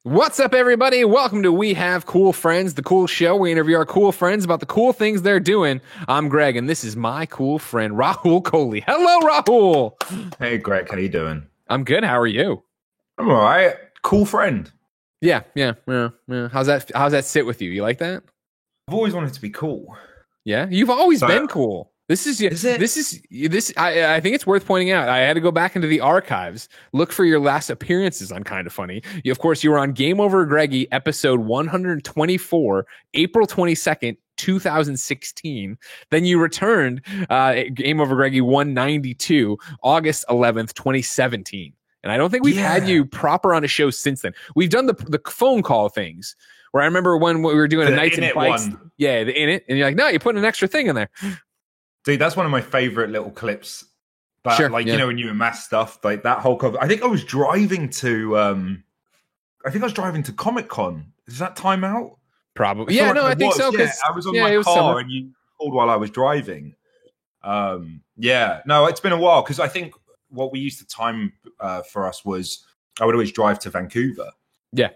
What's up, everybody? Welcome to We Have Cool Friends, the cool show. We interview our cool friends about the cool things they're doing. I'm Greg, and this is my cool friend, Rahul Kohli. Hello, Rahul. Hey, Greg. How you doing? I'm good. How are you? I'm all right. Cool friend. Yeah. How's that sit with you? You like that? I've always wanted to be cool. Yeah, you've always been cool. I think it's worth pointing out. I had to go back into the archives, look for your last appearances on Kind of Funny. Of course, you were on Game Over Greggy, episode 124, April 22nd, 2016. Then you returned Game Over Greggy 192, August 11th, 2017. And I don't think we've had you proper on a show since then. We've done the phone call things, where I remember when we were doing a Nights and Bikes. One. Yeah, the In It. And you're like, no, you're putting an extra thing in there. Dude, that's one of my favorite little clips. But you know, when you amass stuff, like that whole cover. I think I was driving to Comic-Con. Is that Time Out? Probably. I think so. Yeah, I was on my car and you called while I was driving. No, it's been a while because I think what we used to time for us was I would always drive to Vancouver. Yeah.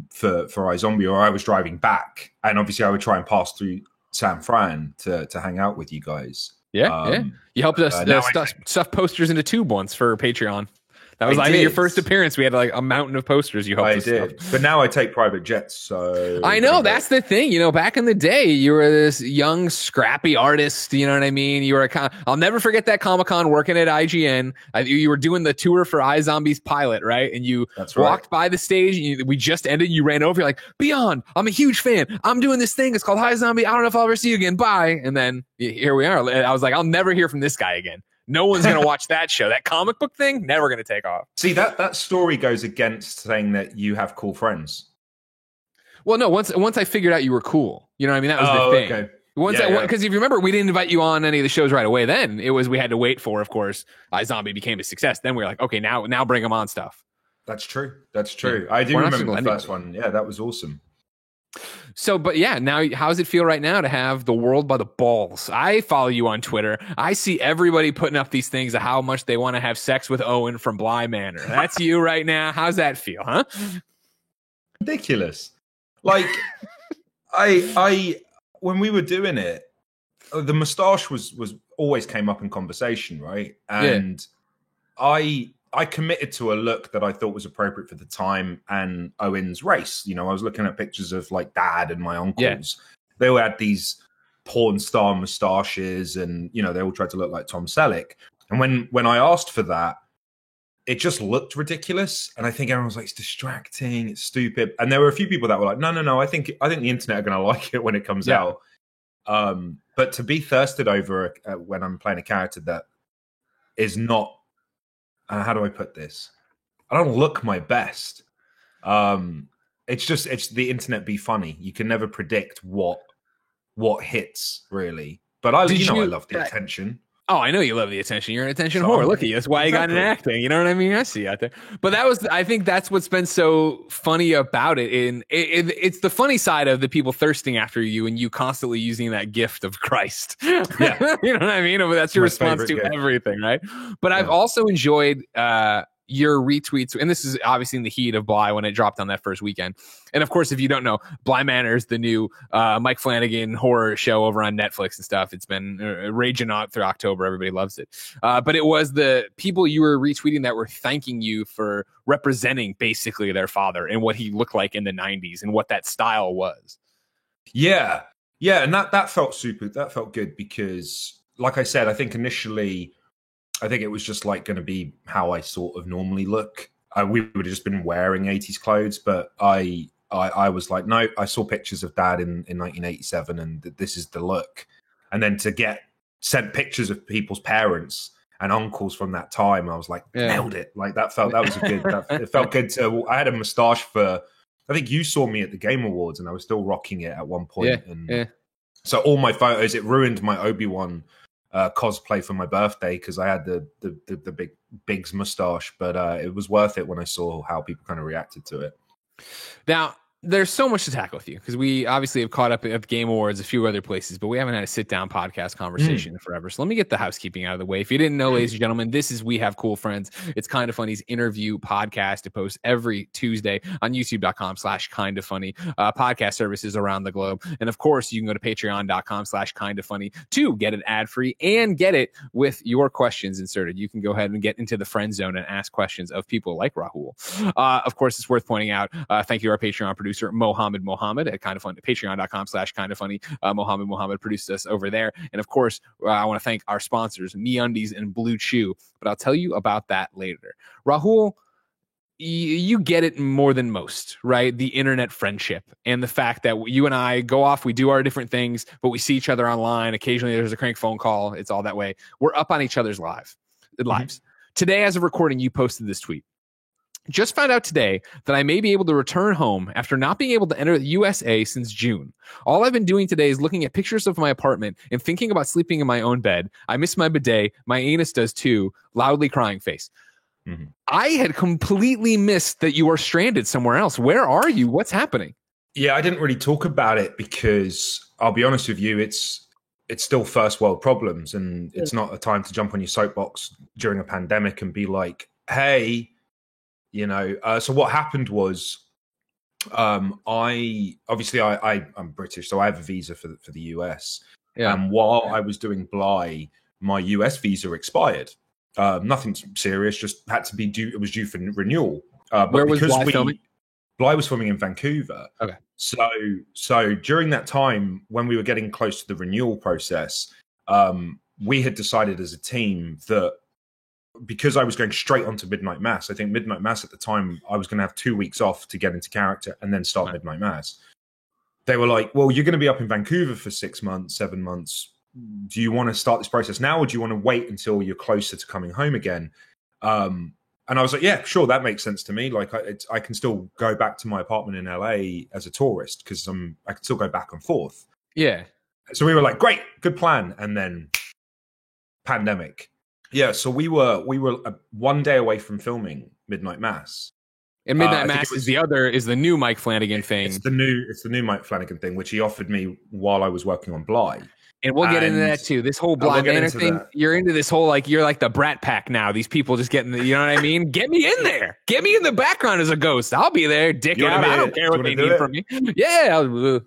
For iZombie, or I was driving back, and obviously I would try and pass through San Fran to hang out with you guys. Yeah. You helped us stuff posters into tube once for Patreon. That was your first appearance. We had like a mountain of posters you helped us stuff. But now I take private jets, so I know that's the thing. You know, back in the day, you were this young, scrappy artist. You know what I mean? You were I'll never forget that Comic-Con working at IGN. You were doing the tour for iZombie's pilot, right? And you walked by the stage. And we just ended. You ran over. You're like, Beyond, I'm a huge fan. I'm doing this thing. It's called iZombie. I don't know if I'll ever see you again. Bye. And then here we are. I was like, I'll never hear from this guy again. No one's going to watch that show. That comic book thing, never going to take off. See, that story goes against saying that you have cool friends. Well, no, once I figured out you were cool. You know what I mean? That was the thing. Okay. Because if you remember, we didn't invite you on any of the shows right away then. It was we had to wait for, of course, iZombie became a success. Then we were like, okay, now bring them on stuff. That's true. Yeah. I do remember the first one. Yeah, that was awesome. So, but yeah, now how does it feel right now to have the world by the balls? I follow you on Twitter. I see everybody putting up these things of how much they want to have sex with Owen from Bly Manor. That's you right now. How's that feel, huh? Ridiculous. Like, I when we were doing it, the moustache was always came up in conversation, right? And I committed to a look that I thought was appropriate for the time and Owen's race. You know, I was looking at pictures of like Dad and my uncles. Yeah. They all had these porn star moustaches, and you know, they all tried to look like Tom Selleck. And when I asked for that, it just looked ridiculous. And I think everyone was like, it's distracting, it's stupid. And there were a few people that were like, no, I think the internet are going to like it when it comes out. But to be thirsted over when I'm playing a character that is not, how do I put this? I don't look my best. It's the internet be funny. You can never predict what hits really. But I love the attention. Oh, I know you love the attention. You're an attention whore. Look at you. That's why you got an acting. You know what I mean? I see you out there. But I think that's what's been so funny about it. It's the funny side of the people thirsting after you and you constantly using that gift of Christ. Yeah. You know what I mean? That's your response to everything, right? But I've also enjoyed your retweets, and this is obviously in the heat of Bly when it dropped on that first weekend. And of course, if you don't know, Bly Manor is the new Mike Flanagan horror show over on Netflix and stuff. It's been raging out through October. Everybody loves it. But it was the people you were retweeting that were thanking you for representing basically their father and what he looked like in the 90s and what that style was. Yeah. And that felt that felt good because, like I said, I think initially, it was just like going to be how I sort of normally look. We would have just been wearing 80s clothes, but I was like, no, I saw pictures of Dad in 1987 and this is the look. And then to get sent pictures of people's parents and uncles from that time, I was like, nailed it. Like that was a good, it felt good I had a moustache for, I think you saw me at the Game Awards and I was still rocking it at one point. So all my photos, it ruined my Obi-Wan cosplay for my birthday because I had the big Biggs mustache, but it was worth it when I saw how people kind of reacted to it. Now, there's so much to tackle with you because we obviously have caught up at the Game Awards, a few other places, but we haven't had a sit-down podcast conversation in forever. So let me get the housekeeping out of the way. If you didn't know, ladies and gentlemen, this is We Have Cool Friends. It's Kind of Funny's interview podcast. It posts every Tuesday on youtube.com/kindoffunny, podcast services around the globe. And of course, you can go to patreon.com/kindoffunny to get it ad-free and get it with your questions inserted. You can go ahead and get into the friend zone and ask questions of people like Rahul. Of course, it's worth pointing out, thank you to our Patreon producer, Mohammed at Kind of Funny, patreon.com/kindoffunny. Mohammed produced us over there. And of course, I want to thank our sponsors, MeUndies and Blue Chew, but I'll tell you about that later. Rahul, you get it more than most, right? The internet friendship and the fact that you and I go off, we do our different things, but we see each other online. Occasionally there's a crank phone call. It's all that way. We're up on each other's lives. Today, as of recording, you posted this tweet. Just found out today that I may be able to return home after not being able to enter the USA since June. All I've been doing today is looking at pictures of my apartment and thinking about sleeping in my own bed. I miss my bidet. My anus does too. Loudly crying face. I had completely missed that you are stranded somewhere else. Where are you? What's happening? Yeah, I didn't really talk about it because I'll be honest with you, it's still first world problems, and it's not a time to jump on your soapbox during a pandemic and be like, hey, you know, so what happened was, I'm British, so I have a visa for the US. Yeah. And while I was doing Bly, my US visa expired. Nothing serious, just had to be due. It was due for renewal. Where was Bly filming? Bly was filming in Vancouver. Okay. So during that time, when we were getting close to the renewal process, we had decided as a team that, because I was going straight onto Midnight Mass, I think Midnight Mass at the time, I was going to have 2 weeks off to get into character and then start Midnight Mass. They were like, well, you're going to be up in Vancouver for 6 months, 7 months. Do you want to start this process now, or do you want to wait until you're closer to coming home again? And I was like, yeah, sure, that makes sense to me. Like, I can still go back to my apartment in LA as a tourist because I can still go back and forth. Yeah. So we were like, great, good plan. And then pandemic. Yeah, so we were 1 day away from filming Midnight Mass. And Midnight Mass is the new Mike Flanagan thing. It's the new Mike Flanagan thing, which he offered me while I was working on Bly. And we'll get into that too. This whole Bly Manor thing, you're into this whole, like, you're like the Brat Pack now. These people just getting, you know what I mean? Get me in there. Get me in the background as a ghost. I'll be there. Dick out. I don't care what they need from me. Yeah. So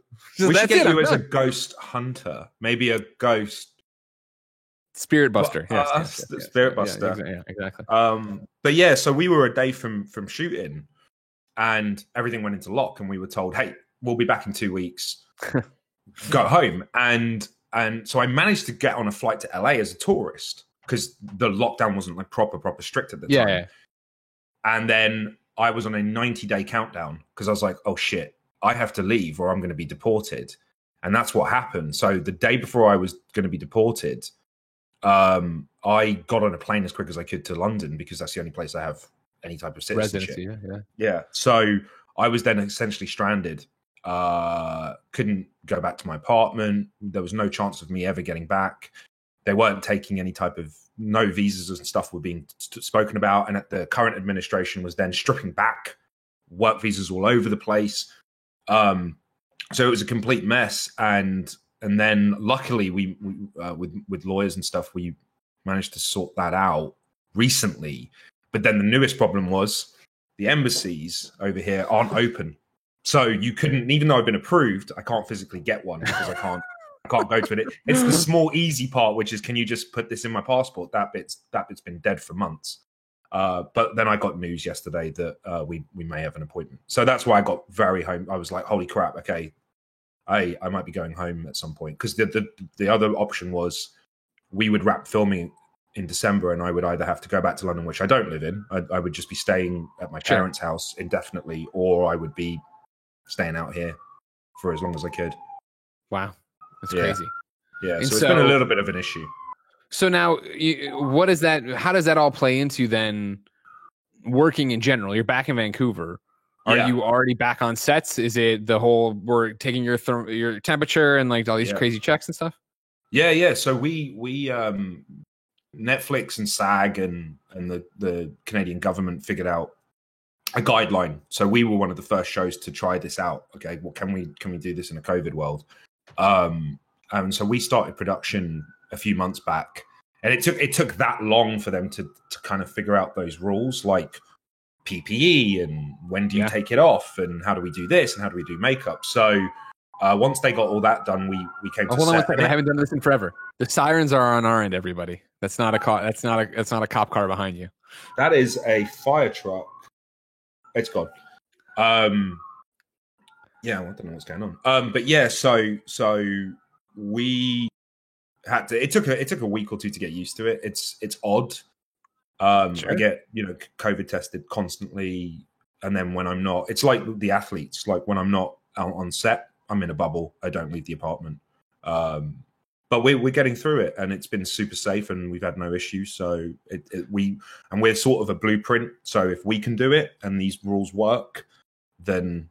we should get you as a ghost hunter. Maybe a ghost. Spirit Buster. Yes, Spirit Buster. Yeah, exactly. But yeah, so we were a day from shooting, and everything went into lock, and we were told, hey, we'll be back in 2 weeks. Go home. And so I managed to get on a flight to LA as a tourist because the lockdown wasn't like proper strict at the time. Yeah. And then I was on a 90-day countdown because I was like, oh shit, I have to leave or I'm going to be deported. And that's what happened. So the day before I was going to be deported, I got on a plane as quick as I could to London because that's the only place I have any type of citizenship. Residency, yeah. So I was then essentially stranded. Couldn't go back to my apartment. There was no chance of me ever getting back. They weren't taking any type of, no visas and stuff were being spoken about. And the current administration was then stripping back work visas all over the place. So it was a complete mess. And then luckily we with lawyers and stuff, we managed to sort that out recently. But then the newest problem was the embassies over here aren't open. So you couldn't, even though I've been approved, I can't physically get one because I can't go to it. It's the small easy part, which is, can you just put this in my passport? That bit's been dead for months. But then I got news yesterday that we may have an appointment. So that's why I got very home. I was like, holy crap, okay, I might be going home at some point. Because the other option was we would wrap filming in December and I would either have to go back to London, which I don't live in. I would just be staying at my parents' house indefinitely, or I would be staying out here for as long as I could. Wow. That's crazy. Yeah. So it's been a little bit of an issue. So now what is that? How does that all play into then working in general? You're back in Vancouver. Are you already back on sets? Is it the whole, we're taking your temperature and like all these crazy checks and stuff? Yeah. So we Netflix and SAG and the Canadian government figured out a guideline. So we were one of the first shows to try this out. Okay, well, can we do this in a COVID world? And so we started production a few months back, and it took that long for them to kind of figure out those rules, like PPE and when do you take it off, and how do we do this, and how do we do makeup. So once they got all that done, we came to hold on set. one second. I haven't done this in forever. The sirens are on our end, everybody. That's not a car. That's not a cop car behind you. That is a fire truck. It's gone. Yeah, I don't know what's going on. But yeah, so we had to. It took a week or two to get used to it. It's odd. Sure. I get COVID tested constantly, and then when I'm not, it's like the athletes. Like when I'm not out on set, I'm in a bubble. I don't leave the apartment. But we're getting through it, and it's been super safe, and we've had no issues. So we're sort of a blueprint. So if we can do it, and these rules work, then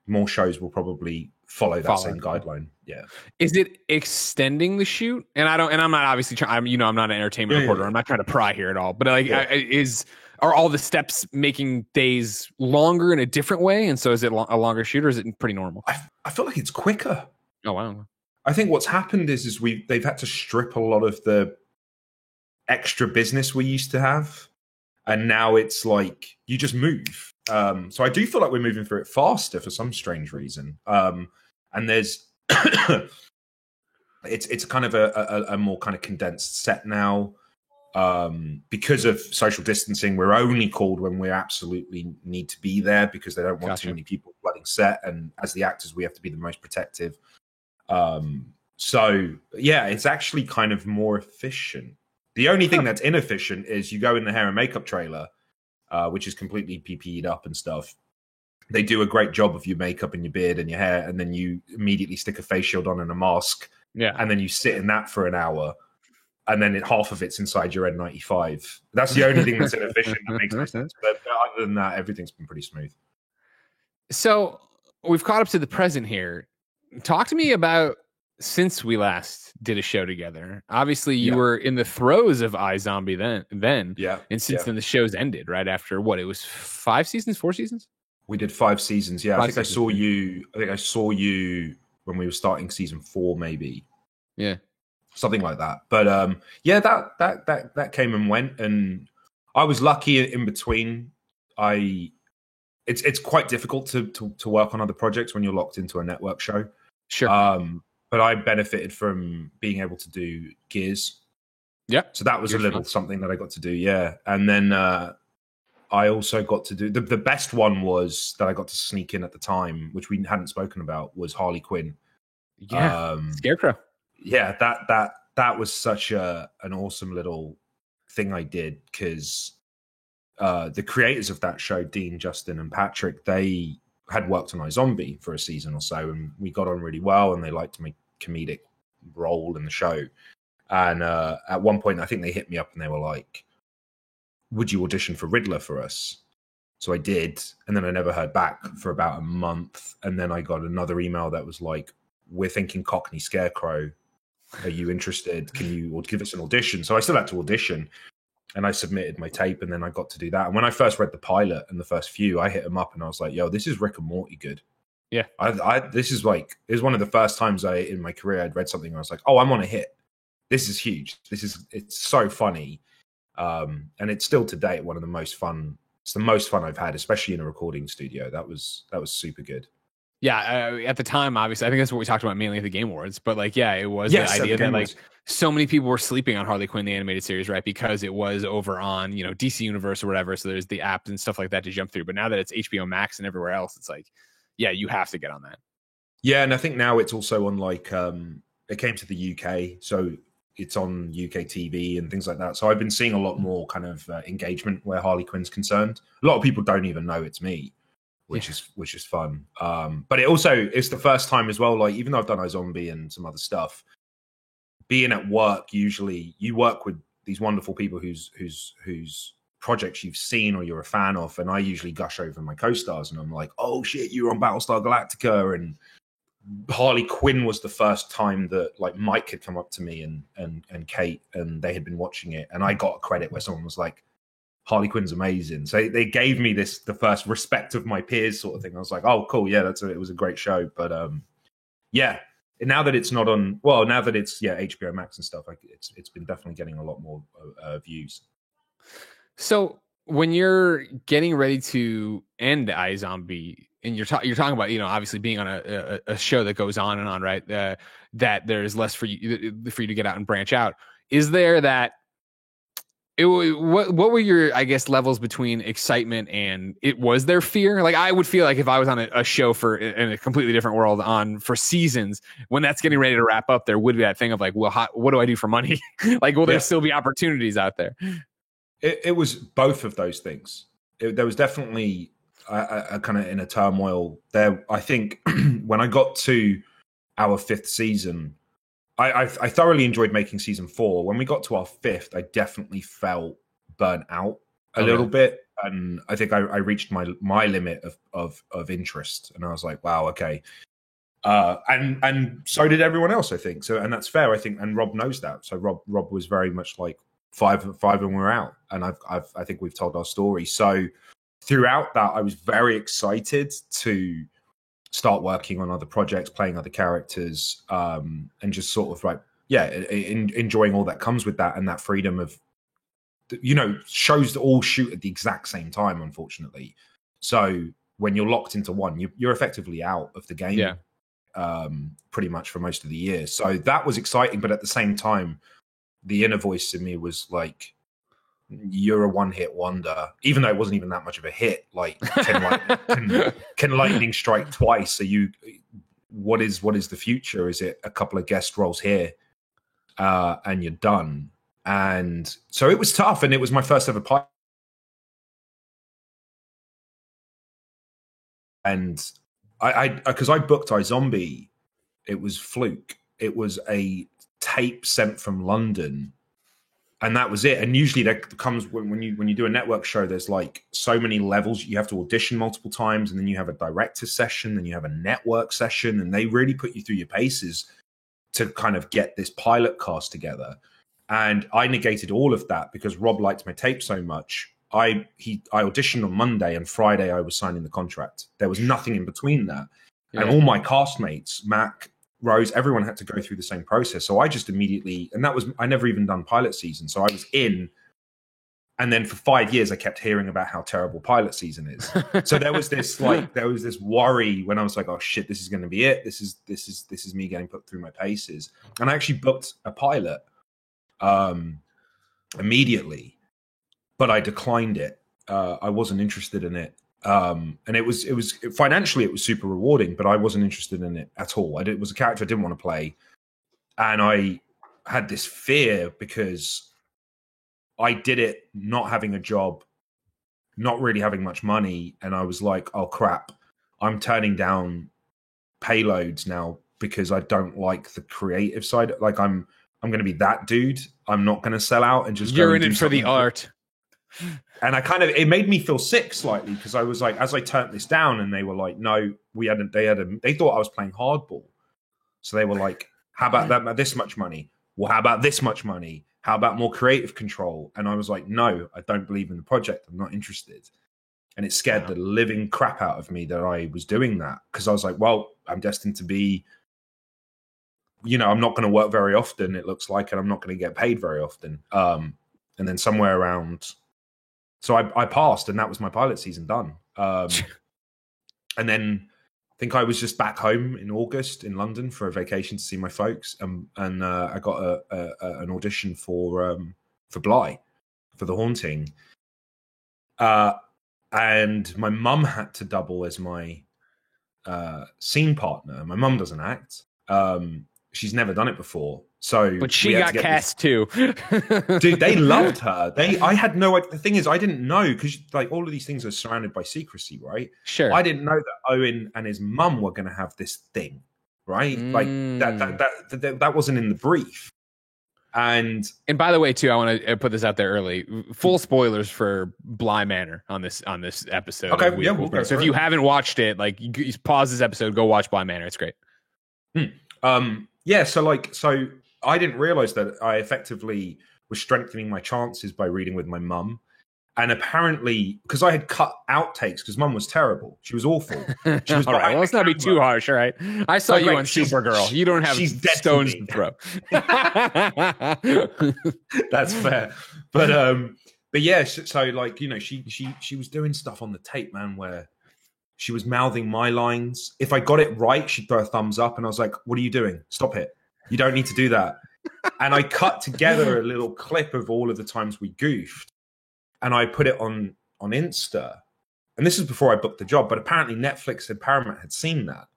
more shows will probably follow that same guideline. Yeah. Is it extending the shoot? And I'm not obviously trying. I'm not an entertainment reporter. Yeah. I'm not trying to pry here at all. But are all the steps making days longer in a different way? And so is it a longer shoot, or is it pretty normal? I feel like it's quicker. Oh wow. I think what's happened is they've had to strip a lot of the extra business we used to have, and now it's like you just move. So I do feel like we're moving through it faster for some strange reason. And there's it's kind of a more kind of condensed set now. Because of social distancing, we're only called when we absolutely need to be there, because they don't want too many people flooding set, and as the actors we have to be the most protective. So yeah, it's actually kind of more efficient. The only thing that's inefficient is you go in the hair and makeup trailer, which is completely PPE'd up and stuff. They do a great job of your makeup and your beard and your hair, and then you immediately stick a face shield on and a mask. Yeah. And then you sit in that for an hour, and then half of it's inside your N95. That's the only thing that's inefficient that makes no sense. But other than that, everything's been pretty smooth. So we've caught up to the present here. Talk to me about since we last did a show together. Obviously, you were in the throes of iZombie then. Yeah. And since then, the show's ended right after what? It was 4 seasons? We did 5 seasons. Yeah. I think I saw you when we were starting season 4, maybe. Yeah. Something like that. But that came and went, and I was lucky in between. It's quite difficult to work on other projects when you're locked into a network show. Sure. But I benefited from being able to do Gears. Yeah. So that was something that I got to do. Yeah. And then I also got to do the best one was that I got to sneak in at the time, which we hadn't spoken about, was Harley Quinn. Yeah. Scarecrow. Yeah. That was such an awesome little thing I did, because the creators of that show, Dean, Justin, and Patrick, they had worked on iZombie for a season or so, and we got on really well, and they liked my comedic role in the show. And at one point, I think they hit me up and they were like, would you audition for Riddler for us? So I did, and then I never heard back for about a month, and then I got another email that was like, we're thinking Cockney Scarecrow. Are you interested? Can you give us an audition? So I still had to audition, and I submitted my tape, and then I got to do that. And when I first read the pilot and the first few, I hit him up and I was like, yo, this is Rick and Morty good. Yeah. This is like, it was one of the first times in my career I'd read something and I was like, oh, I'm on a hit. This is huge. It's so funny. And it's still to date one of the most fun. It's the most fun I've had, especially in a recording studio. That was super good. Yeah, at the time, obviously, I think that's what we talked about mainly at the Game Awards. But like, yeah, it was the idea that like so many people were sleeping on Harley Quinn, the animated series, right? Because it was over on DC Universe or whatever. So there's the apps and stuff like that to jump through. But now that it's HBO Max and everywhere else, it's like, yeah, you have to get on that. Yeah, and I think now it's also on like it came to the UK, so it's on UK TV and things like that. So I've been seeing a lot more kind of engagement where Harley Quinn's concerned. A lot of people don't even know it's me, which is fun. But it's the first time as well. Like, even though I've done iZombie and some other stuff, being at work, usually you work with these wonderful people whose projects you've seen or you're a fan of, and I usually gush over my co-stars, and I'm like, oh shit, you were on Battlestar Galactica, and Harley Quinn was the first time that like Mike had come up to me and Kate, and they had been watching it, and I got a credit where someone was like, Harley Quinn's amazing. So they gave me the first respect of my peers sort of thing. I was like, oh, cool. Yeah, it was a great show. But yeah, now that it's not on, well, now that it's HBO Max and stuff, it's been definitely getting a lot more views. So when you're getting ready to end iZombie, and you're talking about, obviously being on a show that goes on and on, right? That there's less for you to get out and branch out. Is there that? What were your, I guess, levels between excitement and was there fear? Like, I would feel like if I was on a show in a completely different world for seasons, when that's getting ready to wrap up, there would be that thing of like, well, what do I do for money? Like, will there still be opportunities out there? It was both of those things. There was definitely a kind of in a turmoil there. I think when I got to our 5th season, I thoroughly enjoyed making season 4. When we got to our 5th, I definitely felt burnt out a little bit, and I think I reached my limit of interest, and I was like, wow, okay. And so did everyone else, I think. So, and that's fair, I think. And Rob knows that. So Rob was very much like 5 and we're out, and I think we've told our story. So throughout that, I was very excited to start working on other projects, playing other characters, and just sort of like, enjoying all that comes with that, and that freedom of, shows that all shoot at the exact same time, unfortunately. So when you're locked into one, you're effectively out of the game, pretty much for most of the year. So that was exciting, but at the same time, the inner voice in me was like, you're a one-hit wonder, even though it wasn't even that much of a hit. Like, can lightning strike twice? So what is the future? Is it a couple of guest roles here, and you're done? And so it was tough, and it was my first ever pilot. And because I booked iZombie, it was fluke. It was a tape sent from London. And that was it. And usually that comes when you do a network show, there's like so many levels. You have to audition multiple times, and then you have a director session, then you have a network session, and they really put you through your paces to kind of get this pilot cast together. And I negated all of that because Rob liked my tape so much. I auditioned on Monday, and Friday I was signing the contract. There was nothing in between that. Yeah. And all my castmates, Mac, Rose, everyone had to go through the same process. So I just immediately, and I never even done pilot season. So I was in, and then for 5 years, I kept hearing about how terrible pilot season is. So there was this worry when I was like, oh shit, this is going to be it. This is me getting put through my paces. And I actually booked a pilot immediately, but I declined it. I wasn't interested in it. And it was financially, it was super rewarding, but I wasn't interested in it at all. It was a character I didn't want to play. And I had this fear because I did it not having a job, not really having much money. And I was like, oh crap, I'm turning down payloads now because I don't like the creative side. Like I'm going to be that dude. I'm not going to sell out and just you're in it for the art. And it made me feel sick slightly because I was like, as I turned this down, and they were like, no, they thought I was playing hardball. So they were like, how about this much money? Well, how about this much money? How about more creative control? And I was like, no, I don't believe in the project. I'm not interested. And it scared the living crap out of me that I was doing that, because I was like, well, I'm destined to be, I'm not going to work very often, it looks like, and I'm not going to get paid very often. And then somewhere around, so I passed, and that was my pilot season done. And then I think I was just back home in August in London for a vacation to see my folks, and I got an audition for Bly, for The Haunting, and my mum had to double as my scene partner. My mum doesn't act; she's never done it before. So, but she got cast too. Dude, they loved her. I had no idea. The thing is, I didn't know, because like all of these things are surrounded by secrecy, right? Sure. I didn't know that Owen and his mum were going to have this thing, right? Like that wasn't in the brief. And by the way, too, I want to put this out there early. Full spoilers for Bly Manor on this episode. Okay, yeah, we'll go. So if you haven't watched it, like, you pause this episode, go watch Bly Manor. It's great. Yeah. So I didn't realize that I effectively was strengthening my chances by reading with my mum. And apparently, because I had cut outtakes, because Mum was terrible. She was awful. She was all right, well, let's not be too harsh. All right. I saw you on Supergirl. You don't have stones to throw. That's fair. But yeah, so like, you know, she was doing stuff on the tape, man, where she was mouthing my lines. If I got it right, she'd throw a thumbs up, and I was like, "What are you doing? Stop it! You don't need to do that." And I cut together a little clip of all of the times we goofed, and I put it on Insta. And this is before I booked the job, but apparently Netflix and Paramount had seen that,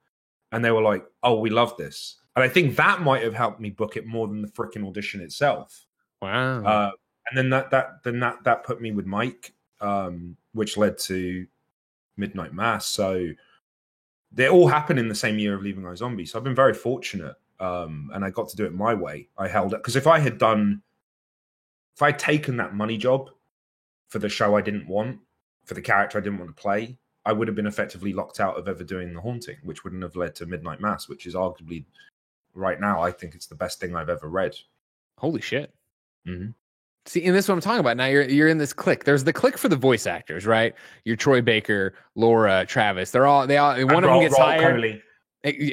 and they were like, "Oh, we love this." And I think that might have helped me book it more than the freaking audition itself. Wow. And then that put me with Mike, which led to Midnight Mass. So they all happened in the same year of Leaving iZombie. So I've been very fortunate, and I got to do it my way. I held it because if I had taken that money job for the show I didn't want, for the character I didn't want to play, I would have been effectively locked out of ever doing The Haunting, which wouldn't have led to Midnight Mass, which is arguably right now, I think it's the best thing I've ever read. Holy shit. Mm-hmm. See, and this is what I'm talking about. Now you're in this clique. There's the clique for the voice actors, right? You're Troy Baker, Laura, Travis. They all one of them gets hired. Coley.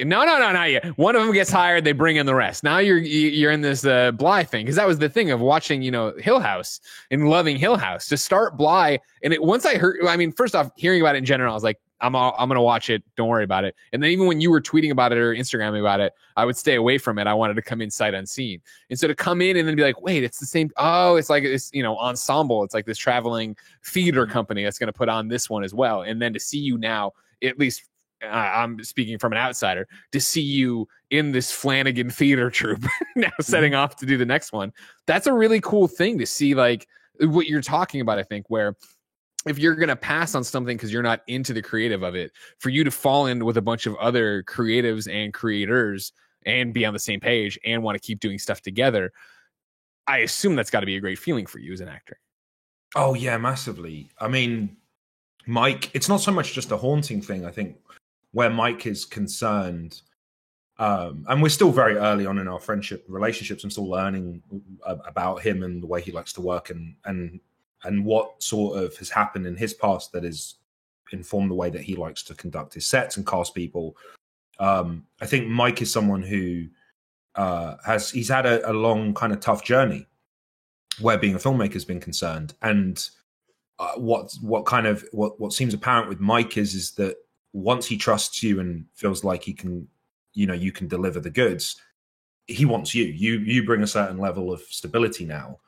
No, not yet. One of them gets hired. They bring in the rest. Now you're in this Bly thing, because that was the thing of watching, you know, Hill House and loving Hill House. To start Bly, and once I heard, I mean, first off, hearing about it in general, I was like, I'm gonna watch it. Don't worry about it. And then even when you were tweeting about it or Instagramming about it, I would stay away from it. I wanted to come in sight unseen. And so to come in and then be like, wait, it's the same. Oh, it's like this, you know, ensemble. It's like this traveling theater company that's going to put on this one as well. And then to see you now, at least I'm speaking from an outsider, to see you in this Flanagan theater troupe now setting off to do the next one. That's a really cool thing to see, like what you're talking about, I think, where if you're going to pass on something because you're not into the creative of it, for you to fall in with a bunch of other creatives and creators and be on the same page and want to keep doing stuff together, I assume that's got to be a great feeling for you as an actor. Oh, yeah, massively. I mean, Mike, it's not so much just a Haunting thing. I think where Mike is concerned, and we're still very early on in our friendship relationships. I'm still learning about him and the way he likes to work and what sort of has happened in his past that has informed the way that he likes to conduct his sets and cast people. I think Mike is someone who he's had a long kind of tough journey where being a filmmaker has been concerned. And what seems apparent with Mike is that once he trusts you and feels like he can, you know, you can deliver the goods, he wants you. You bring a certain level of stability now.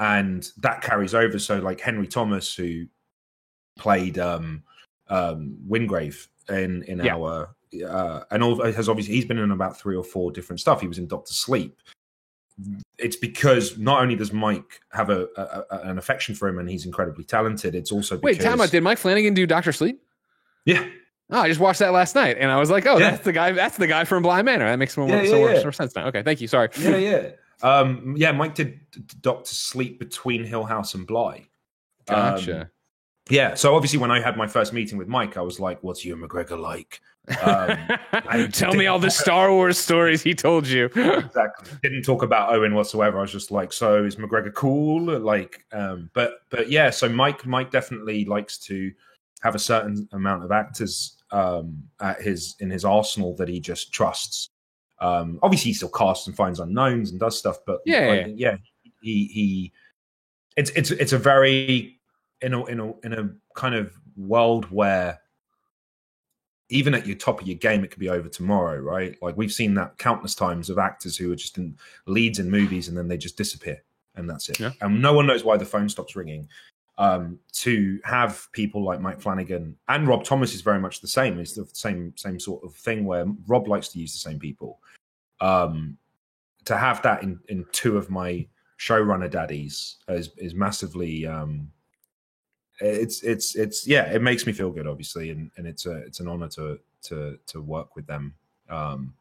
And that carries over. So like Henry Thomas, who played Wingrave in our and all, has obviously, he's been in about 3 or 4 different stuff. He was in Doctor Sleep. It's because not only does Mike have an affection for him and he's incredibly talented, it's also because... Wait, time out. Did Mike Flanagan do Doctor Sleep? Yeah. Oh, I just watched that last night, and I was like, "Oh, yeah. That's the guy from Bly Manor." That makes more sense now. Okay, thank you. Sorry. Yeah. Mike did Doctor Sleep between Hill House and Bly. Gotcha. Yeah. So obviously, when I had my first meeting with Mike, I was like, "What's Ewan McGregor like?" Tell me all the Star Wars stories he told you. Exactly. Didn't talk about Owen whatsoever. I was just like, "So is McGregor cool?" Like, but yeah. So Mike definitely likes to have a certain amount of actors in his arsenal that he just trusts. Obviously, he still casts and finds unknowns and does stuff, but he it's a very in a kind of world where even at your top of your game, it could be over tomorrow, right? Like we've seen that countless times of actors who are just in leads in movies and then they just disappear and that's it. Yeah. And no one knows why the phone stops ringing. To have people like Mike Flanagan and Rob Thomas is very much the same. It's the same sort of thing where Rob likes to use the same people. To have that in 2 of my showrunner daddies is massively. It makes me feel good, obviously, and it's an honor to work with them. And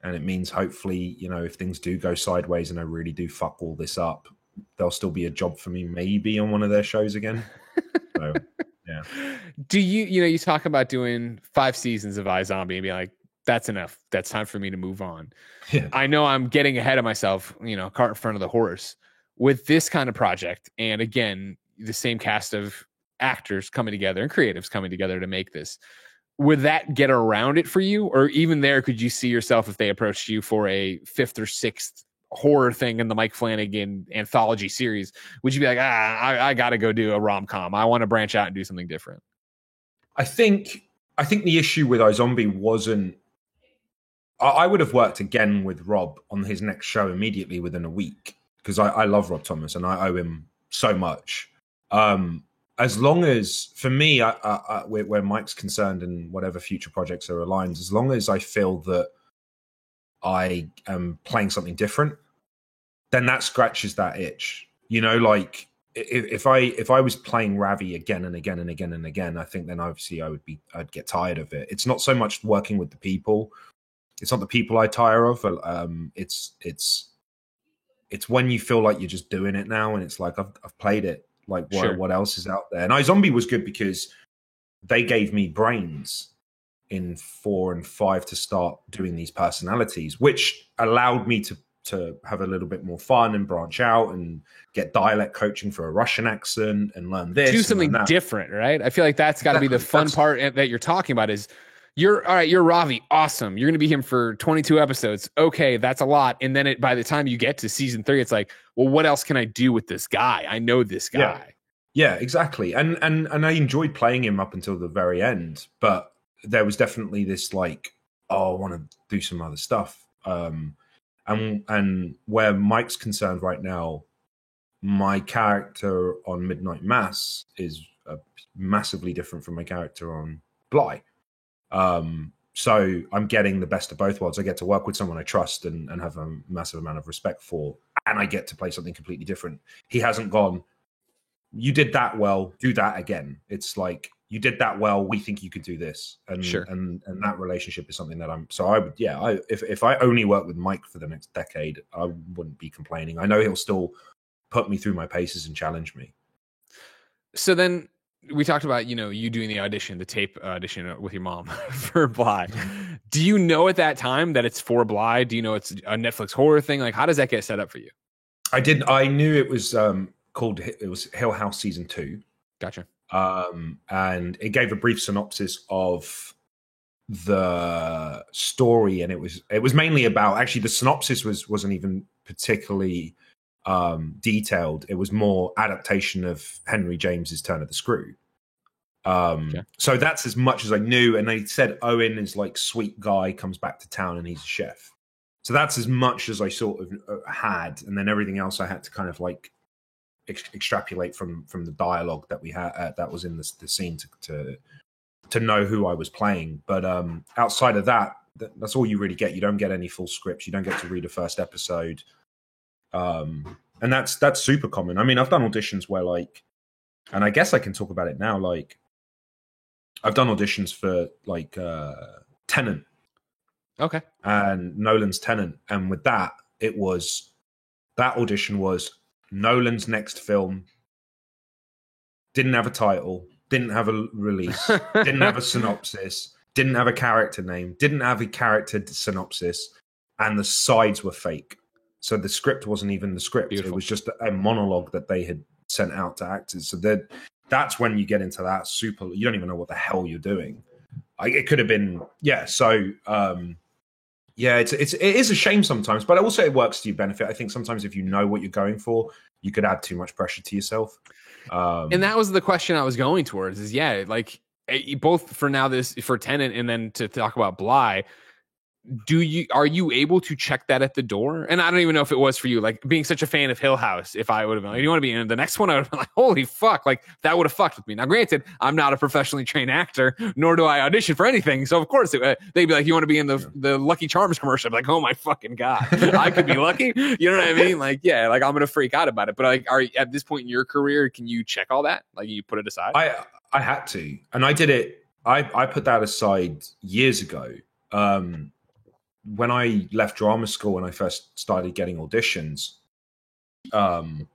it means hopefully, you know, if things do go sideways and I really do fuck all this up, there'll still be a job for me maybe on one of their shows again. So, yeah. Do you talk about doing 5 seasons of iZombie and be like, that's enough. That's time for me to move on. Yeah. I know I'm getting ahead of myself, you know, cart in front of the horse. with this kind of project, and again, the same cast of actors coming together and creatives coming together to make this, would that get around it for you? Or even there, could you see yourself if they approached you for a 5th or 6th horror thing in the Mike Flanagan anthology series? Would you be like, I got to go do a rom-com. I want to branch out and do something different? I think the issue with iZombie wasn't. I would have worked again with Rob on his next show immediately within a week, because I love Rob Thomas and I owe him so much. As long as, for me, where Mike's concerned and whatever future projects are aligned, as long as I feel that I am playing something different, then that scratches that itch. You know, like if I was playing Ravi again and again and again and again, I think then obviously I'd get tired of it. It's not so much working with the people. It's not the people I tire of. It's when you feel like you're just doing it now, and it's like I've played it. Like what else is out there? And iZombie was good because they gave me brains in 4 and 5 to start doing these personalities, which allowed me to have a little bit more fun and branch out and get dialect coaching for a Russian accent and learn this. Do something different, right? I feel like that's got to be the fun part that you're talking about is you're Ravi. Awesome. You're going to be him for 22 episodes. Okay. That's a lot. And then by the time you get to season 3, it's like, well, what else can I do with this guy? I know this guy. Yeah, exactly. And I enjoyed playing him up until the very end, but there was definitely this like, oh, I want to do some other stuff. And where Mike's concerned right now, my character on Midnight Mass is massively different from my character on Bly. So I'm getting the best of both worlds. I get to work with someone I trust and have a massive amount of respect for, and I get to play something completely different. He hasn't gone, you did that well, do that again. It's like, you did that well, we think you could do this. And and that relationship is something that if I only work with Mike for the next decade, I wouldn't be complaining. I know he'll still put me through my paces and challenge me. So then we talked about, you doing the tape audition with your mom for Bly. Do you know at that time that it's for Bly? Do you know it's a Netflix horror thing? Like, how does that get set up for you? I knew it was it was Hill House season 2. Gotcha. And it gave a brief synopsis of the story, and it was mainly about, actually the synopsis wasn't even particularly detailed. It was more adaptation of Henry James's Turn of the Screw. So that's as much as I knew. And they said Owen is like sweet guy, comes back to town and he's a chef. So that's as much as I sort of had. And then everything else I had to kind of like extrapolate from the dialogue that we had that was in the scene to know who I was playing. But outside of that, that's all you really get. You don't get any full scripts. You don't get to read a first episode. And that's super common. I mean, I've done auditions where like, and I guess I can talk about it now. Like, I've done auditions for like Tenet. Okay. And Nolan's Tenet. And with that audition was Nolan's next film. Didn't have a title, didn't have a release, didn't have a synopsis, didn't have a character name, didn't have a character synopsis, and the sides were fake. So the script wasn't even the script. Beautiful. It was just a monologue that they had sent out to actors. So that's when you get into that super, you don't even know what the hell you're doing. It could have been, yeah. So, it is a shame sometimes, but also it works to your benefit. I think sometimes if you know what you're going for, you could add too much pressure to yourself. And that was the question I was going towards is, like both for now, for Tenet and then to talk about Bly, are you able to check that at the door? And I don't even know if it was for you, like being such a fan of Hill House. If I would have been like, you want to be in the next one, I would have been like, holy fuck, like that would have fucked with me. Now, granted, I'm not a professionally trained actor, nor do I audition for anything. So of course they'd be like, you want to be in the Lucky Charms commercial? I'm like, oh my fucking God, I could be lucky. You know what I mean? Like, yeah, like I'm going to freak out about it. But like, at this point in your career, can you check all that? Like you put it aside? I had to, and I did it. I put that aside years ago. When I left drama school and I first started getting auditions, the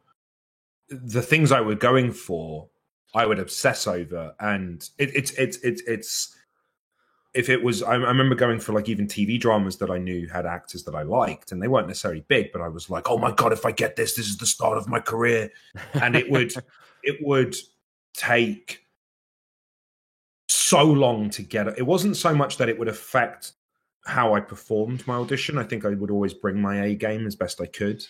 things I were going for, I would obsess over, and it's if it was, I remember going for like even TV dramas that I knew had actors that I liked, and they weren't necessarily big, but I was like, oh my God, if I get this is the start of my career. And it would take so long to get it. It wasn't so much that it would affect how I performed my audition. I think I would always bring my A game as best I could.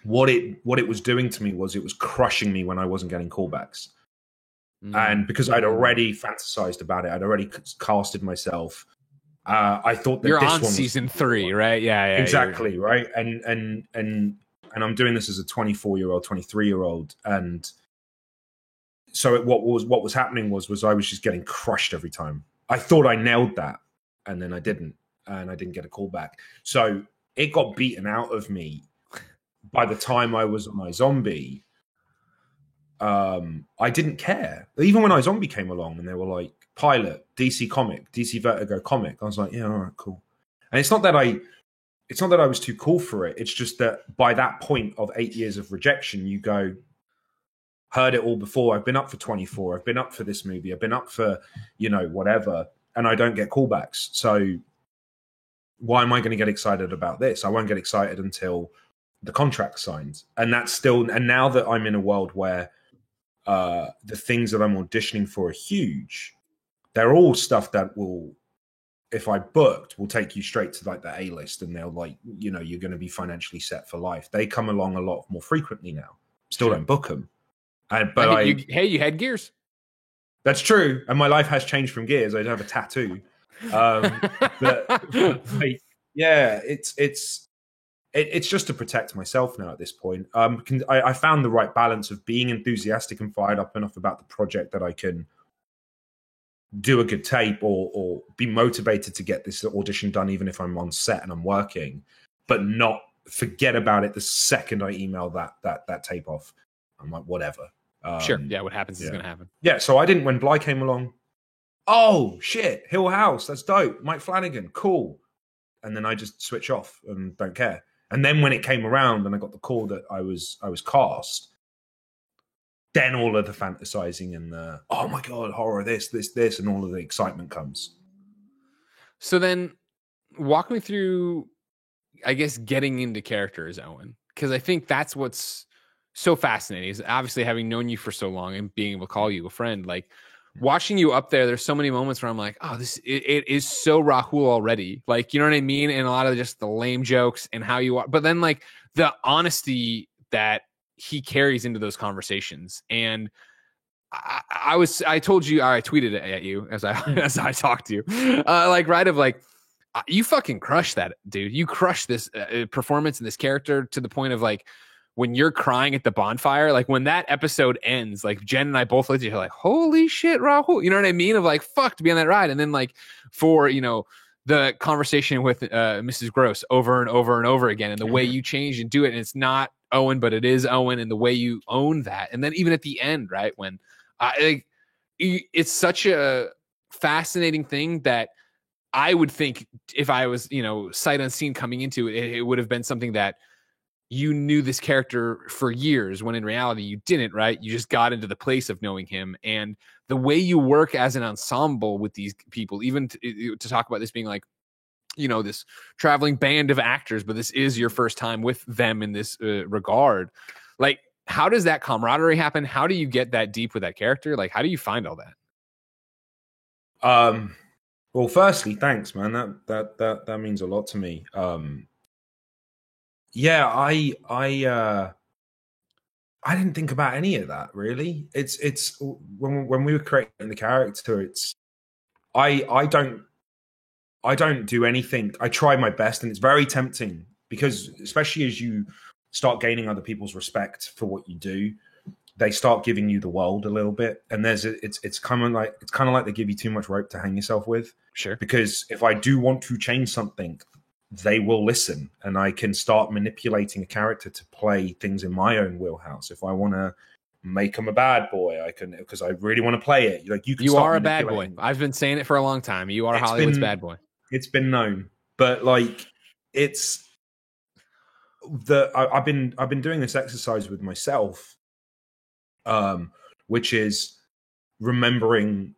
What it was doing to me was it was crushing me when I wasn't getting callbacks. And because I'd already fantasized about it, I'd already casted myself. I thought that you're this on one season 3, right? Yeah, exactly, right. And I'm doing this as a 24-year-old, 23-year-old, and so what was happening was I was just getting crushed every time. I thought I nailed that, and then I didn't, and I didn't get a call back. So it got beaten out of me by the time I was on iZombie. I didn't care. Even when iZombie came along and they were like, pilot, DC comic, DC Vertigo comic, I was like, yeah, all right, cool. And it's not that I was too cool for it. It's just that by that point of 8 years of rejection, you go, heard it all before. I've been up for 24. I've been up for this movie. I've been up for, whatever. And I don't get callbacks. So why am I going to get excited about this? I won't get excited until the contract's signed. And now that I'm in a world where the things that I'm auditioning for are huge, they're all stuff that will, if I booked, will take you straight to like the A-list, and they'll like, you're going to be financially set for life. They come along a lot more frequently now. Still don't book them. You had Gears. That's true. And my life has changed from Gears. I have a tattoo. Yeah, it's just to protect myself now at this point. I found the right balance of being enthusiastic and fired up enough about the project that I can do a good tape or be motivated to get this audition done, even if I'm on set and I'm working, but not forget about it the second I email that tape off. I'm like, whatever. Sure. Yeah, what happens is going to happen. Yeah, so I didn't, when Bly came along, oh, shit, Hill House, that's dope. Mike Flanagan, cool. And then I just switch off and don't care. And then when it came around and I got the call that I was cast, then all of the fantasizing and the, oh my God, horror, this, and all of the excitement comes. So then walk me through, I guess, getting into character as Owen. Because I think that's what's so fascinating, is obviously having known you for so long and being able to call you a friend, like watching you up there's so many moments where I'm like, oh, it is so Rahul already. Like, you know what I mean? And a lot of just the lame jokes and how you are, but then like the honesty that he carries into those conversations. And I told you, I tweeted it at you as I talked to you, you fucking crushed that, dude. You crushed this performance and this character to the point of like, when you're crying at the bonfire, like when that episode ends, like Jen and I both looked at you like, holy shit, Rahul. You know what I mean? Of like, fuck, to be on that ride. And then like for, the conversation with Mrs. Gross over and over and over again, and the way you change and do it. And it's not Owen, but it is Owen, and the way you own that. And then even at the end, right, when it's such a fascinating thing that I would think if I was, sight unseen coming into it, it would have been something that you knew this character for years, when in reality you didn't, right? You just got into the place of knowing him. And the way you work as an ensemble with these people, even to talk about this being like, this traveling band of actors, but this is your first time with them in this regard. Like, how does that camaraderie happen? How do you get that deep with that character? Like, how do you find all that? Well, firstly, thanks, man. That means a lot to me. Yeah, I didn't think about any of that really. It's when we were creating the character, I don't do anything. I try my best, and it's very tempting because especially as you start gaining other people's respect for what you do, they start giving you the world a little bit. And it's kind of like they give you too much rope to hang yourself with. Sure. Because if I do want to change something, they will listen, and I can start manipulating a character to play things in my own wheelhouse. If I want to make him a bad boy, I can, because I really want to play it. Like you are a bad boy. I've been saying it for a long time. You are Hollywood's bad boy. It's been known, but like I've been doing this exercise with myself, which is remembering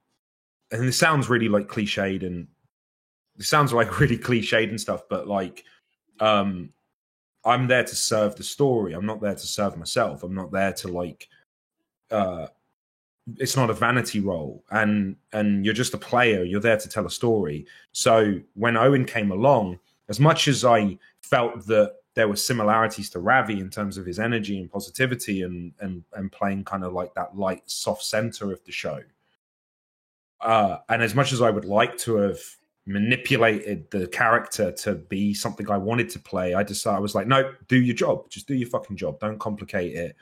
and this sounds really like cliched and it sounds like really cliched and stuff, but like, I'm there to serve the story. I'm not there to serve myself. I'm not there to like, it's not a vanity role, and you're just a player. You're there to tell a story. So when Owen came along, as much as I felt that there were similarities to Ravi in terms of his energy and positivity and playing kind of like that light, soft center of the show, and as much as I would like to have manipulated the character to be something I wanted to play, I was like, no, do your job. Just do your fucking job. Don't complicate it.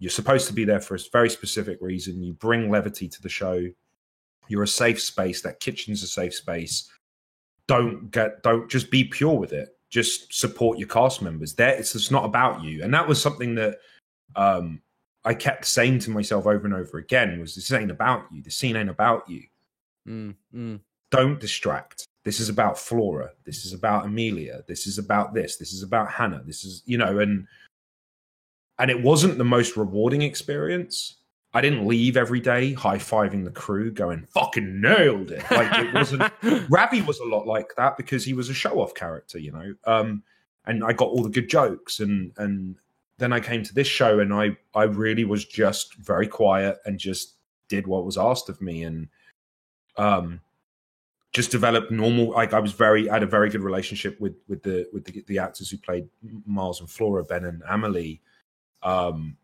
You're supposed to be there for a very specific reason. You bring levity to the show. You're a safe space. That kitchen's a safe space. Don't just be pure with it. Just support your cast members. It's just not about you. And that was something that I kept saying to myself over and over again was, this ain't about you. The scene ain't about you. Don't distract. This is about Flora. This is about Amelia. This is about this. This is about Hannah. This is, and it wasn't the most rewarding experience. I didn't leave every day high-fiving the crew going, fucking nailed it. Like, it wasn't... Ravi was a lot like that because he was a show-off character, and I got all the good jokes. And then I came to this show and I really was just very quiet and just did what was asked of me, and just developed normal... Like, I had a very good relationship with the actors who played Miles and Flora, Ben and Amelie. And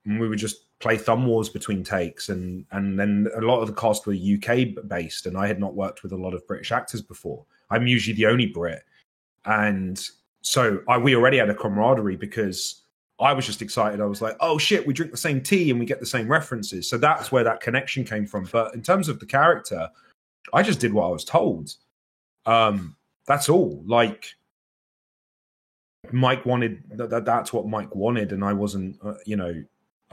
we would just play thumb wars between takes, and then a lot of the cast were UK based, and I had not worked with a lot of British actors before. I'm usually the only Brit, and so we already had a camaraderie because I was just excited. I was like, oh shit, we drink the same tea and we get the same references. So that's where that connection came from. But in terms of the character, I just did what I was told. That's all. Like, Mike wanted that's what Mike wanted, and I wasn't,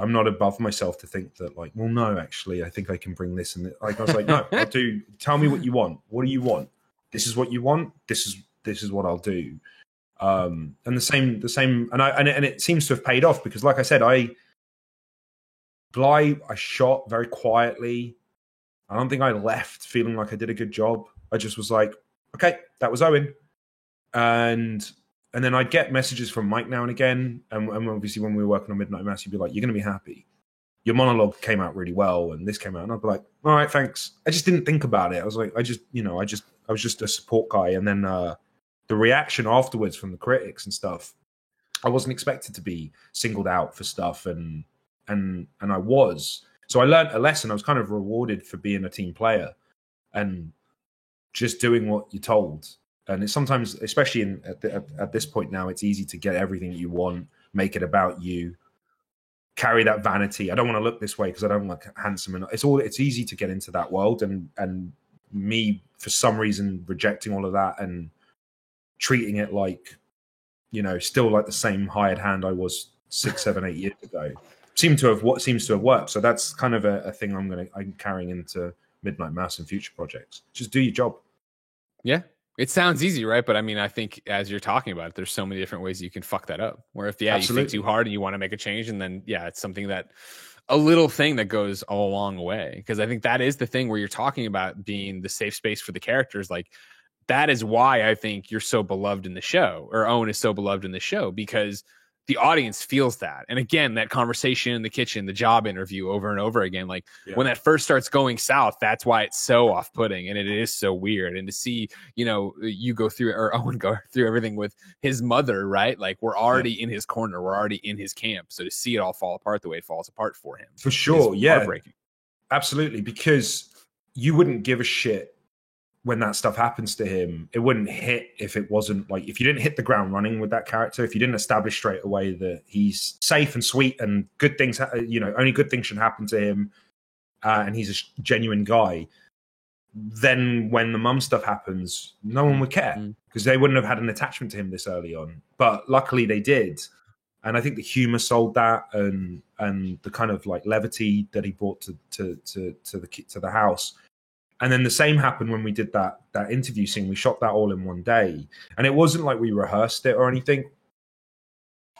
I'm not above myself to think that, like, well, no, actually, I think I can bring this. And like, I was like, no, tell me what you want. What do you want? This is what you want. This is what I'll do. And the same, and it seems to have paid off because, like I said, I shot very quietly. I don't think I left feeling like I did a good job. I just was like, okay, that was Owen. And then I'd get messages from Mike now and again. And obviously when we were working on Midnight Mass, he'd be like, you're going to be happy. Your monologue came out really well. And this came out. And I'd be like, all right, thanks. I just didn't think about it. I was like, I was just a support guy. And then the reaction afterwards from the critics and stuff, I wasn't expected to be singled out for stuff. And I was. So I learned a lesson. I was kind of rewarded for being a team player and just doing what you're told. And it's sometimes, especially at this point now, it's easy to get everything you want, make it about you, carry that vanity. I don't want to look this way because I don't look handsome enough. It's easy to get into that world, and me, for some reason, rejecting all of that and treating it like, still like the same hired hand I was 6, 7, 8 years ago, seems to have worked. So that's kind of a thing I'm carrying into Midnight Mass and future projects. Just do your job. Yeah. It sounds easy, right? But I mean, I think as you're talking about it, there's so many different ways you can fuck that up. Where if, you think too hard and you want to make a change, and then, it's something that a little thing that goes a long way. Because I think that is the thing where you're talking about being the safe space for the characters. Like, that is why I think you're so beloved in the show, or Owen is so beloved in the show, because the audience feels that. And again, that conversation in the kitchen, the job interview over and over again, like when that first starts going south, that's why it's so off-putting and it is so weird. And to see, you go through, or Owen go through everything with his mother, right? Like, we're already in his corner. We're already in his camp. So to see it all fall apart the way it falls apart for him. For sure. Yeah. Absolutely. Because you wouldn't give a shit when that stuff happens to him. It wouldn't hit if it wasn't like, if you didn't hit the ground running with that character, if you didn't establish straight away that he's safe and sweet and good things, only good things should happen to him, and he's a genuine guy, then when the mum stuff happens, no one would care because they wouldn't have had an attachment to him this early on. But luckily they did. And I think the humor sold that, and the kind of like levity that he brought to the house. And then the same happened when we did that interview scene. We shot that all in one day. And it wasn't like we rehearsed it or anything.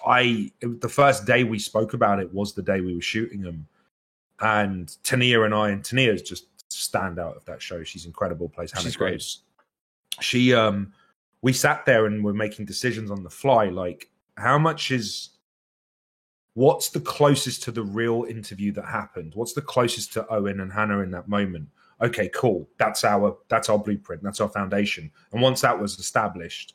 The first day we spoke about it was the day we were shooting them. And Tania and Tania's just standout of that show. She's incredible. Plays Hannah She's Gross. She we sat there and were making decisions on the fly, like what's the closest to the real interview that happened? What's the closest to Owen and Hannah in that moment? Okay, cool. That's our blueprint. That's our foundation. And once that was established,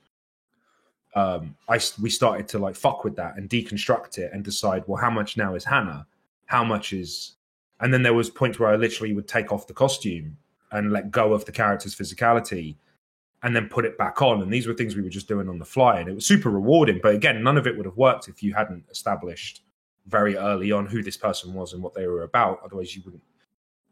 we started to like fuck with that and deconstruct it and decide, well, how much now is Hannah? How much is... And then there was points where I literally would take off the costume and let go of the character's physicality and then put it back on. And these were things we were just doing on the fly. And it was super rewarding. But again, none of it would have worked if you hadn't established very early on who this person was and what they were about. Otherwise, you wouldn't.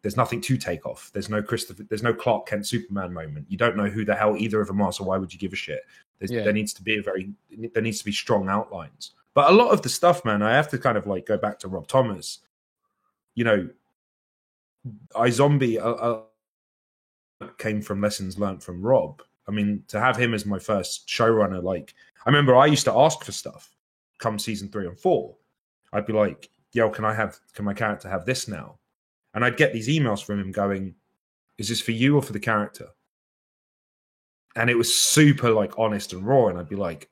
There's nothing to take off. There's no Clark Kent Superman moment. You don't know who the hell either of them are. So why would you give a shit? There needs to be strong outlines. But a lot of the stuff, man, I have to kind of like go back to Rob Thomas. You know, iZombie came from lessons learned from Rob. I mean, to have him as my first showrunner, like, I remember I used to ask for stuff come season 3 and 4. I'd be like, yo, can my character have this now? And I'd get these emails from him going, is this for you or for the character? And it was super like honest and raw. And I'd be like,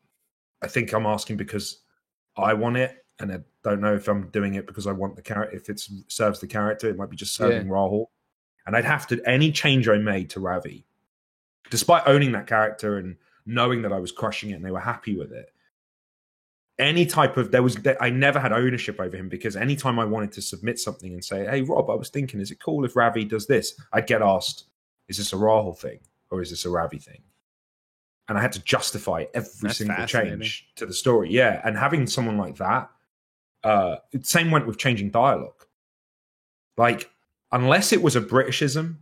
I think I'm asking because I want it. And I don't know if I'm doing it because I want the character. If it serves the character, it might be just serving Rahul. And I'd have to, any change I made to Ravi, despite owning that character and knowing that I was crushing it and they were happy with it, any type of, I never had ownership over him, because anytime I wanted to submit something and say, hey, Rob, I was thinking, is it cool if Ravi does this? I'd get asked, is this a Rahul thing or is this a Ravi thing? And I had to justify every single change to the story. Yeah. And having someone like that, same went with changing dialogue. Like, unless it was a Britishism,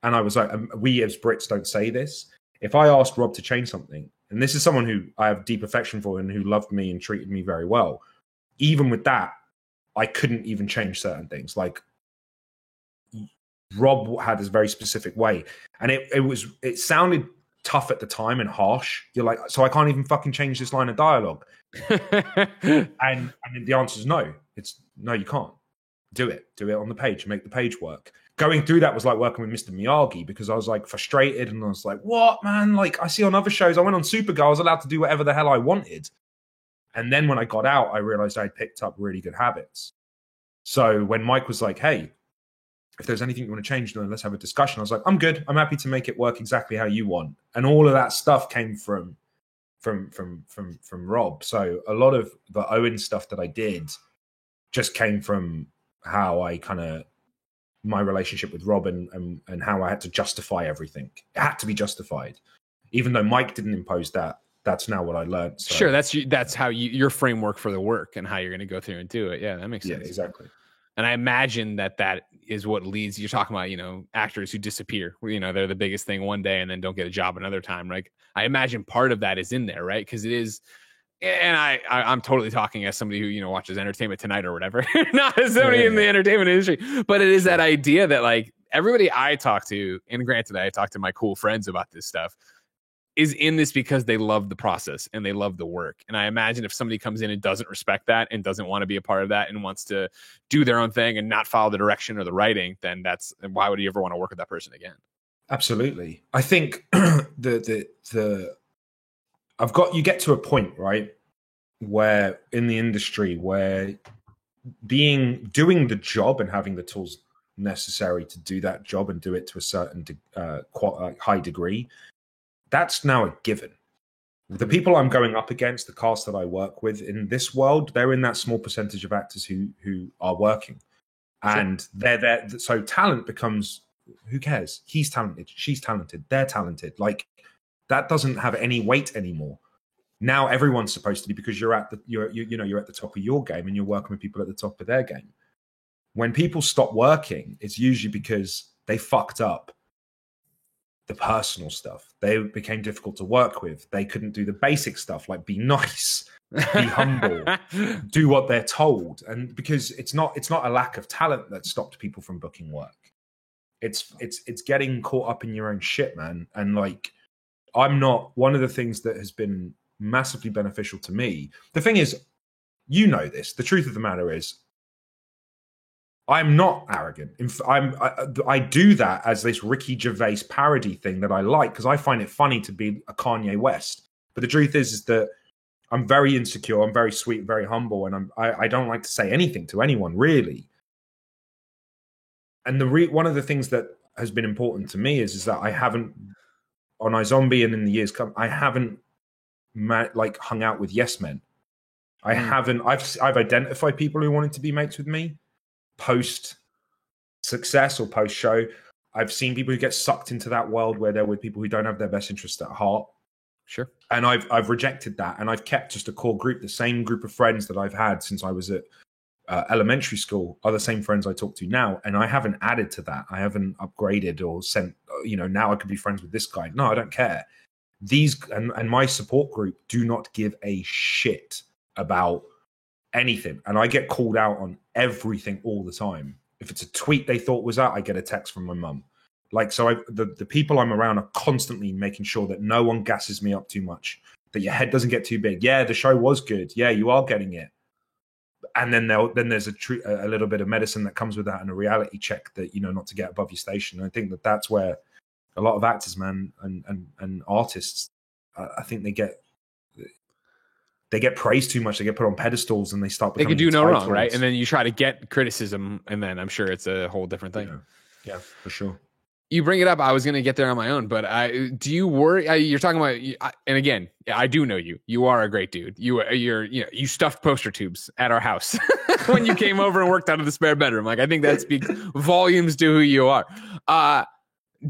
and I was like, we as Brits don't say this. If I asked Rob to change something, and this is someone who I have deep affection for and who loved me and treated me very well, even with that, I couldn't even change certain things. Like, Rob had this very specific way, and it sounded tough at the time and harsh. You're like, so I can't even fucking change this line of dialogue. and the answer is no. It's no, you can't. Do it on the page, make the page work. Going through that was like working with Mr. Miyagi, because I was like frustrated and I was like, what, man? Like, I see on other shows, I went on Supergirl, I was allowed to do whatever the hell I wanted. And then when I got out, I realized I'd picked up really good habits. So when Mike was like, hey, if there's anything you want to change, then let's have a discussion. I was like, I'm good. I'm happy to make it work exactly how you want. And all of that stuff came from Rob. So a lot of the Owen stuff that I did just came from how I kind of, my relationship with Rob and how I had to justify everything. It had to be justified. Even though Mike didn't impose that, that's now what I learned. So. Sure, that's how your framework for the work and how you're going to go through and do it. Yeah, that makes sense. Yeah, exactly. And I imagine that is what leads, you're talking about, actors who disappear, they're the biggest thing one day and then don't get a job another time. Right? I imagine part of that is in there, right? Because it is, and I'm totally talking as somebody who, watches Entertainment Tonight or whatever, not as somebody in the entertainment industry, but it is that idea that like everybody I talk to, and granted I talk to my cool friends about this stuff, is in this because they love the process and they love the work. And I imagine if somebody comes in and doesn't respect that and doesn't want to be a part of that and wants to do their own thing and not follow the direction or the writing, then why would you ever want to work with that person again? Absolutely. I think you get to a point, right, where in the industry where doing the job and having the tools necessary to do that job and do it to a certain high degree, that's now a given. The people I'm going up against, the cast that I work with in this world, they're in that small percentage of actors who are working. And they're there. So talent becomes, who cares? He's talented. She's talented. They're talented. Like, that doesn't have any weight anymore. Now everyone's supposed to be, because you're at the top of your game and you're working with people at the top of their game. When people stop working, it's usually because they fucked up the personal stuff. They became difficult to work with. They couldn't do the basic stuff like be nice, be humble, do what they're told. And because it's not a lack of talent that stopped people from booking work. It's getting caught up in your own shit, man. And like, I'm not, one of the things that has been massively beneficial to me. The thing is, this, the truth of the matter is, I'm not arrogant. I do that as this Ricky Gervais parody thing that I like because I find it funny to be a Kanye West. But the truth is that I'm very insecure. I'm very sweet, very humble, and I don't like to say anything to anyone really. And one of the things that has been important to me is that I haven't on iZombie and in the years come, I haven't like hung out with yes men. I haven't. I've identified people who wanted to be mates with me post success or post show. I've seen people who get sucked into that world where they're with people who don't have their best interest at heart. Sure. And I've rejected that, and I've kept just a core group, the same group of friends that I've had since I was at elementary school are the same friends I talk to now, and I haven't added to that. I haven't upgraded or sent, now I could be friends with this guy. No, I don't care. These and my support group do not give a shit about anything, and I get called out on everything all the time. If it's a tweet they thought was out, I get a text from my mum. Like, so the people I'm around are constantly making sure that no one gasses me up too much, that your head doesn't get too big. Yeah, the show was good. Yeah, you are getting it. And then there's a little bit of medicine that comes with that and a reality check that, not to get above your station. And I think that's where a lot of actors, man, and artists, I think they get praised too much. They get put on pedestals and they start becoming they can do no wrong, right? And then you try to get criticism, and then I'm sure it's a whole different thing. Yeah, for sure. You bring it up. I was going to get there on my own, but do you worry? You're talking about, and again, I do know you. You are a great dude. You stuffed poster tubes at our house when you came over and worked out of the spare bedroom. Like, I think that speaks volumes to who you are.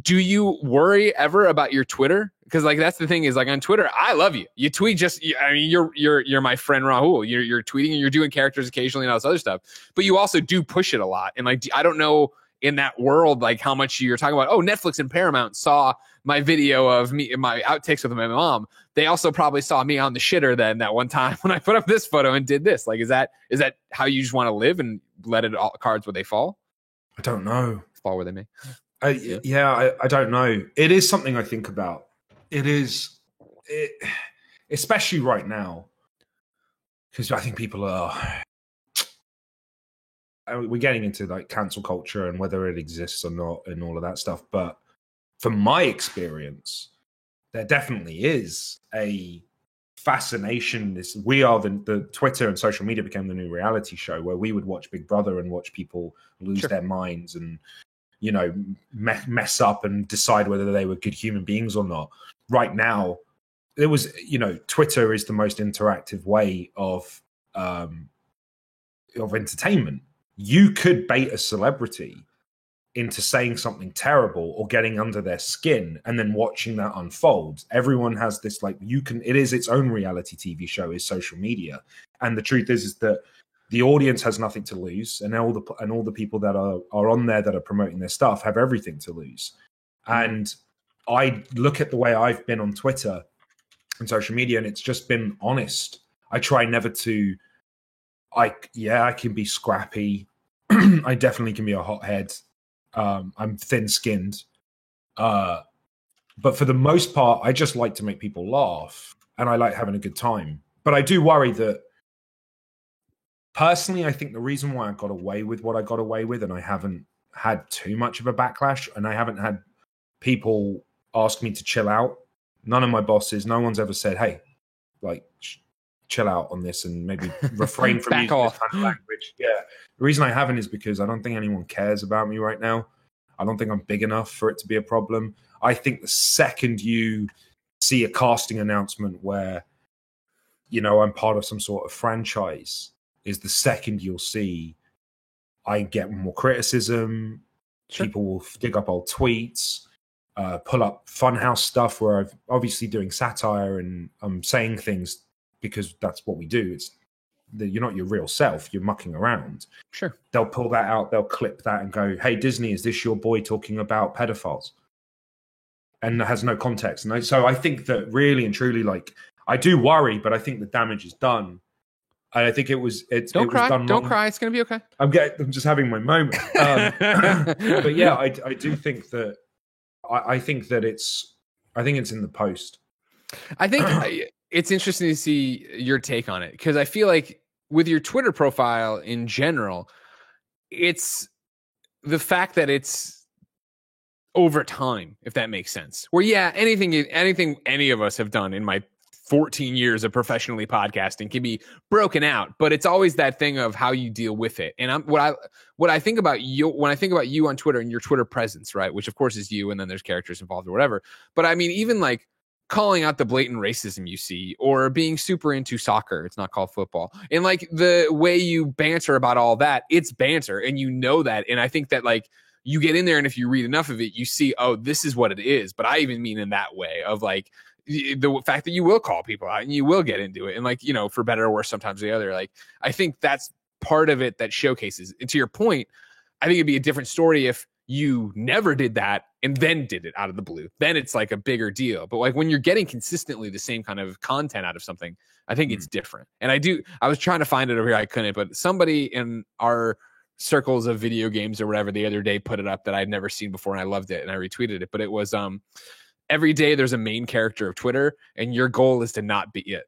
Do you worry ever about your Twitter? Because like that's the thing is like on Twitter, I love you. You tweet you're my friend Rahul. You're tweeting and you're doing characters occasionally and all this other stuff, but you also do push it a lot. And like I don't know in that world like how much you're talking about. Oh, Netflix and Paramount saw my video of me, my outtakes with my mom. They also probably saw me on the shitter then that one time when I put up this photo and did this. Like, is that how you just want to live and let it all cards where they fall? I don't know. Fall where they may. I don't know. It is something I think about. Especially right now, because I think people we're getting into like cancel culture and whether it exists or not and all of that stuff. But from my experience, there definitely is a fascination. We are the Twitter and social media became the new reality show where we would watch Big Brother and watch people lose their minds and mess up and decide whether they were good human beings or not. Right now, it was, Twitter is the most interactive way of entertainment. You could bait a celebrity into saying something terrible or getting under their skin and then watching that unfold. Everyone has this, it is its own reality TV show, is social media. And the truth is that the audience has nothing to lose, and all the people that are on there that are promoting their stuff have everything to lose. And I look at the way I've been on Twitter and social media, and it's just been honest. I try never to. I can be scrappy. I definitely can be a hothead. I'm thin-skinned, but for the most part, I just like to make people laugh, and I like having a good time. But I do worry that. Personally, I think the reason why I got away with what I got away with, and I haven't had too much of a backlash, and I haven't had people ask me to chill out. None of my bosses, no one's ever said, "Hey, like, chill out on this and maybe refrain from using this kind of language." Yeah, the reason I haven't is because I don't think anyone cares about me right now. I don't think I'm big enough for it to be a problem. I think the second you see a casting announcement where, I'm part of some sort of franchise, is the second you'll see I get more criticism. Sure. People will dig up old tweets, pull up funhouse stuff where I've obviously doing satire and I'm saying things because that's what we do. It's you're not your real self. You're mucking around. Sure. They'll pull that out. They'll clip that and go, "Hey, Disney, is this your boy talking about pedophiles?" And it has no context. And so I think that really and truly, I do worry, but I think the damage is done. And I think it was Don't cry. Don't cry. It's going to be okay. I'm just having my moment. But yeah, I do think that I think it's in the post. I think it's interesting to see your take on it, because I feel like with your Twitter profile in general, it's the fact that it's over time, if that makes sense. Where, yeah, anything any of us have done in my 14 years of professionally podcasting can be broken out, but it's always that thing of how you deal with it. And what I think about you when I think about you on Twitter and your Twitter presence, right? Which of course is you, and then there's characters involved or whatever. But I mean, even like calling out the blatant racism you see, or being super into soccer, it's not called football, and like the way you banter about all that, it's banter, and you know that. And I think that like you get in there, and if you read enough of it, you see, oh, this is what it is. But I even mean in that way of like the fact that you will call people out and you will get into it, and like, you know, for better or worse, sometimes the other. Like, I think that's part of it that showcases. And to your point, I think it'd be a different story if you never did that and then did it out of the blue. Then it's like a bigger deal. But like when you're getting consistently the same kind of content out of something, I think it's different. And I was trying to find it over here, I couldn't, but somebody in our circles of video games or whatever the other day put it up that I'd never seen before, and I loved it, and I retweeted it. But it was every day there's a main character of Twitter, and your goal is to not be it.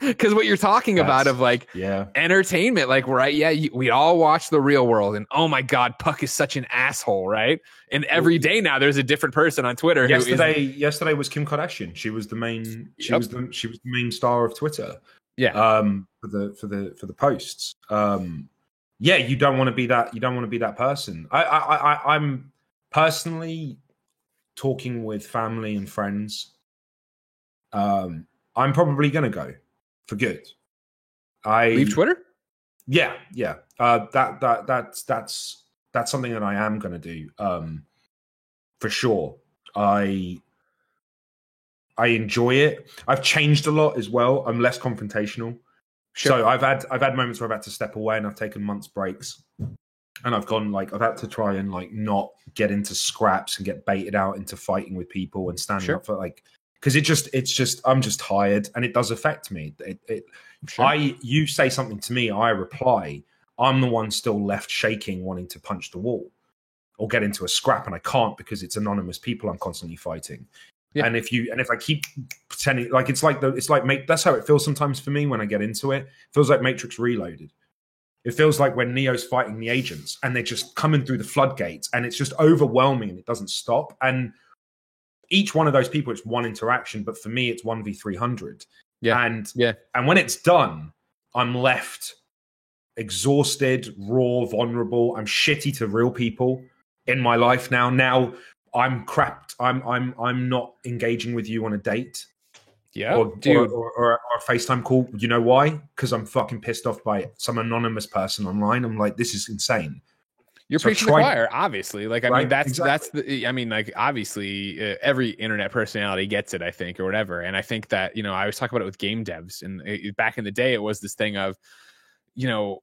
Because what you're talking about of like entertainment, like, right? Yeah, we all watch The Real World, and oh my God, Puck is such an asshole, right? And every day now there's a different person on Twitter. Yesterday was Kim Kardashian. She was the main. She was the main star of Twitter. Yeah. For the posts. Yeah, you don't want to be that. You don't want to be that person. I'm personally talking with family and friends. I'm probably going to go for good. Leave Twitter? Yeah. That's something that I am going to do. For sure. I enjoy it. I've changed a lot as well. I'm less confrontational. Sure. So I've had moments where I've had to step away, and I've taken months breaks, and I've had to try and like not get into scraps and get baited out into fighting with people and standing up for like, because it's just I'm just tired, and it does affect me. You say something to me, I reply, I'm the one still left shaking, wanting to punch the wall or get into a scrap, and I can't because it's anonymous people I'm constantly fighting. Yeah. And if I keep pretending, like that's how it feels sometimes for me when I get into it. It feels like Matrix Reloaded. It feels like when Neo's fighting the agents and they're just coming through the floodgates, and it's just overwhelming and it doesn't stop. And each one of those people, it's one interaction, but for me, it's 1v300. Yeah. And when it's done, I'm left exhausted, raw, vulnerable. I'm shitty to real people in my life now. Now I'm crapped. I'm not engaging with you on a date. Yeah, or a FaceTime call. You know why? Because I'm fucking pissed off by some anonymous person online. I'm like, this is insane. You're preaching to the choir, obviously. Like, I mean, that's the. I mean, like, obviously, every internet personality gets it, I think, or whatever. And I think that, you know, I was talking about it with game devs, and back in the day, it was this thing of, you know,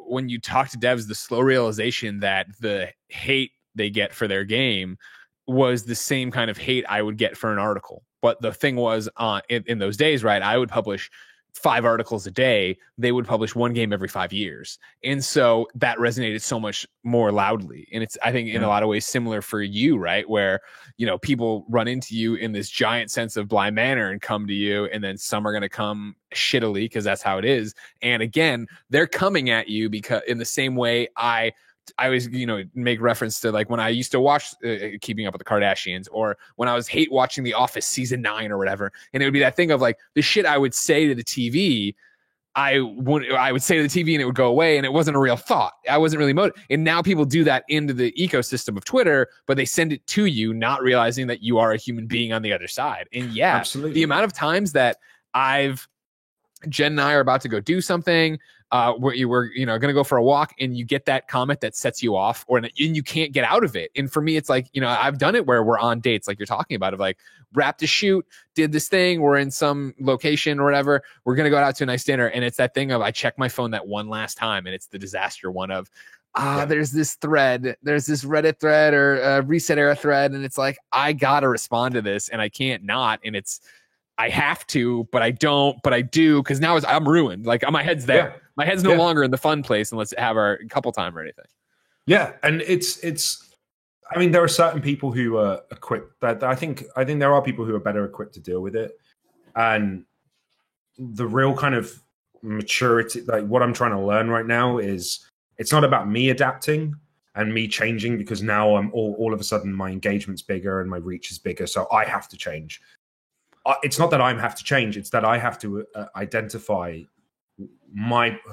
when you talk to devs, the slow realization that the hate they get for their game was the same kind of hate I would get for an article. But the thing was, in those days, right, I would publish 5 articles a day. They would publish one game every 5 years. And so that resonated so much more loudly. And it's, I think, in a lot of ways similar for you, right? Where, you know, people run into you in this giant sense of Bly Manor and come to you, and then some are going to come shittily because that's how it is. And again, they're coming at you because in the same way I always, you know, make reference to like when I used to watch Keeping Up with the Kardashians, or when I was hate watching The Office season 9 or whatever. And it would be that thing of like the shit I would say to the TV, I would say to the TV and it would go away, and it wasn't a real thought. I wasn't really motivated. And now people do that into the ecosystem of Twitter, but they send it to you, not realizing that you are a human being on the other side. And yeah, absolutely. The amount of times that Jen and I are about to go do something, we're you know, going to go for a walk, and you get that comment that sets you off, and you can't get out of it. And for me, it's like, you know, I've done it where we're on dates, like you're talking about, of like wrapped a shoot, did this thing, we're in some location or whatever, we're going to go out to a nice dinner, and it's that thing of I check my phone that one last time, and it's the disaster one of there's this Reddit thread or a Reset Era thread, and it's like I gotta respond to this, and I can't not, and it's I have to, but I don't, but I do, because now I'm ruined. Like my head's there. Yeah. My head's no longer in the fun place, and let's have our couple time or anything. Yeah, and it's. I mean, there are certain people who are equipped. That I think there are people who are better equipped to deal with it, and the real kind of maturity, like what I'm trying to learn right now, is It's not about me adapting and me changing because now I'm all of a sudden my engagement's bigger and my reach is bigger, so I have to change. It's not that I have to change; it's that I have to identify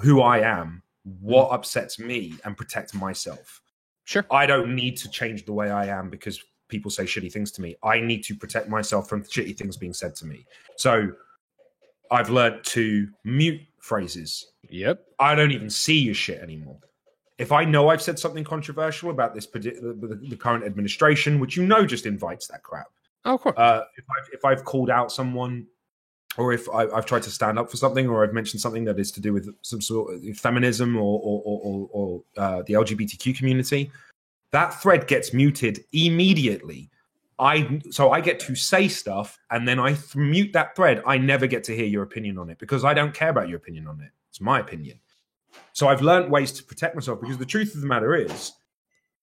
who I am, what upsets me, and protect myself. Sure, I don't need to change the way I am because people say shitty things to me. I need to protect myself from shitty things being said to me. So I've learned to mute phrases. Yep. I don't even see your shit anymore. If I know I've said something controversial about the current administration, which just invites that crap. Oh, of course. If I've called out someone, or if I've tried to stand up for something, or I've mentioned something that is to do with some sort of feminism or the LGBTQ community, that thread gets muted immediately. So I get to say stuff, and then I mute that thread. I never get to hear your opinion on it because I don't care about your opinion on it. It's my opinion. So I've learned ways to protect myself, because the truth of the matter is,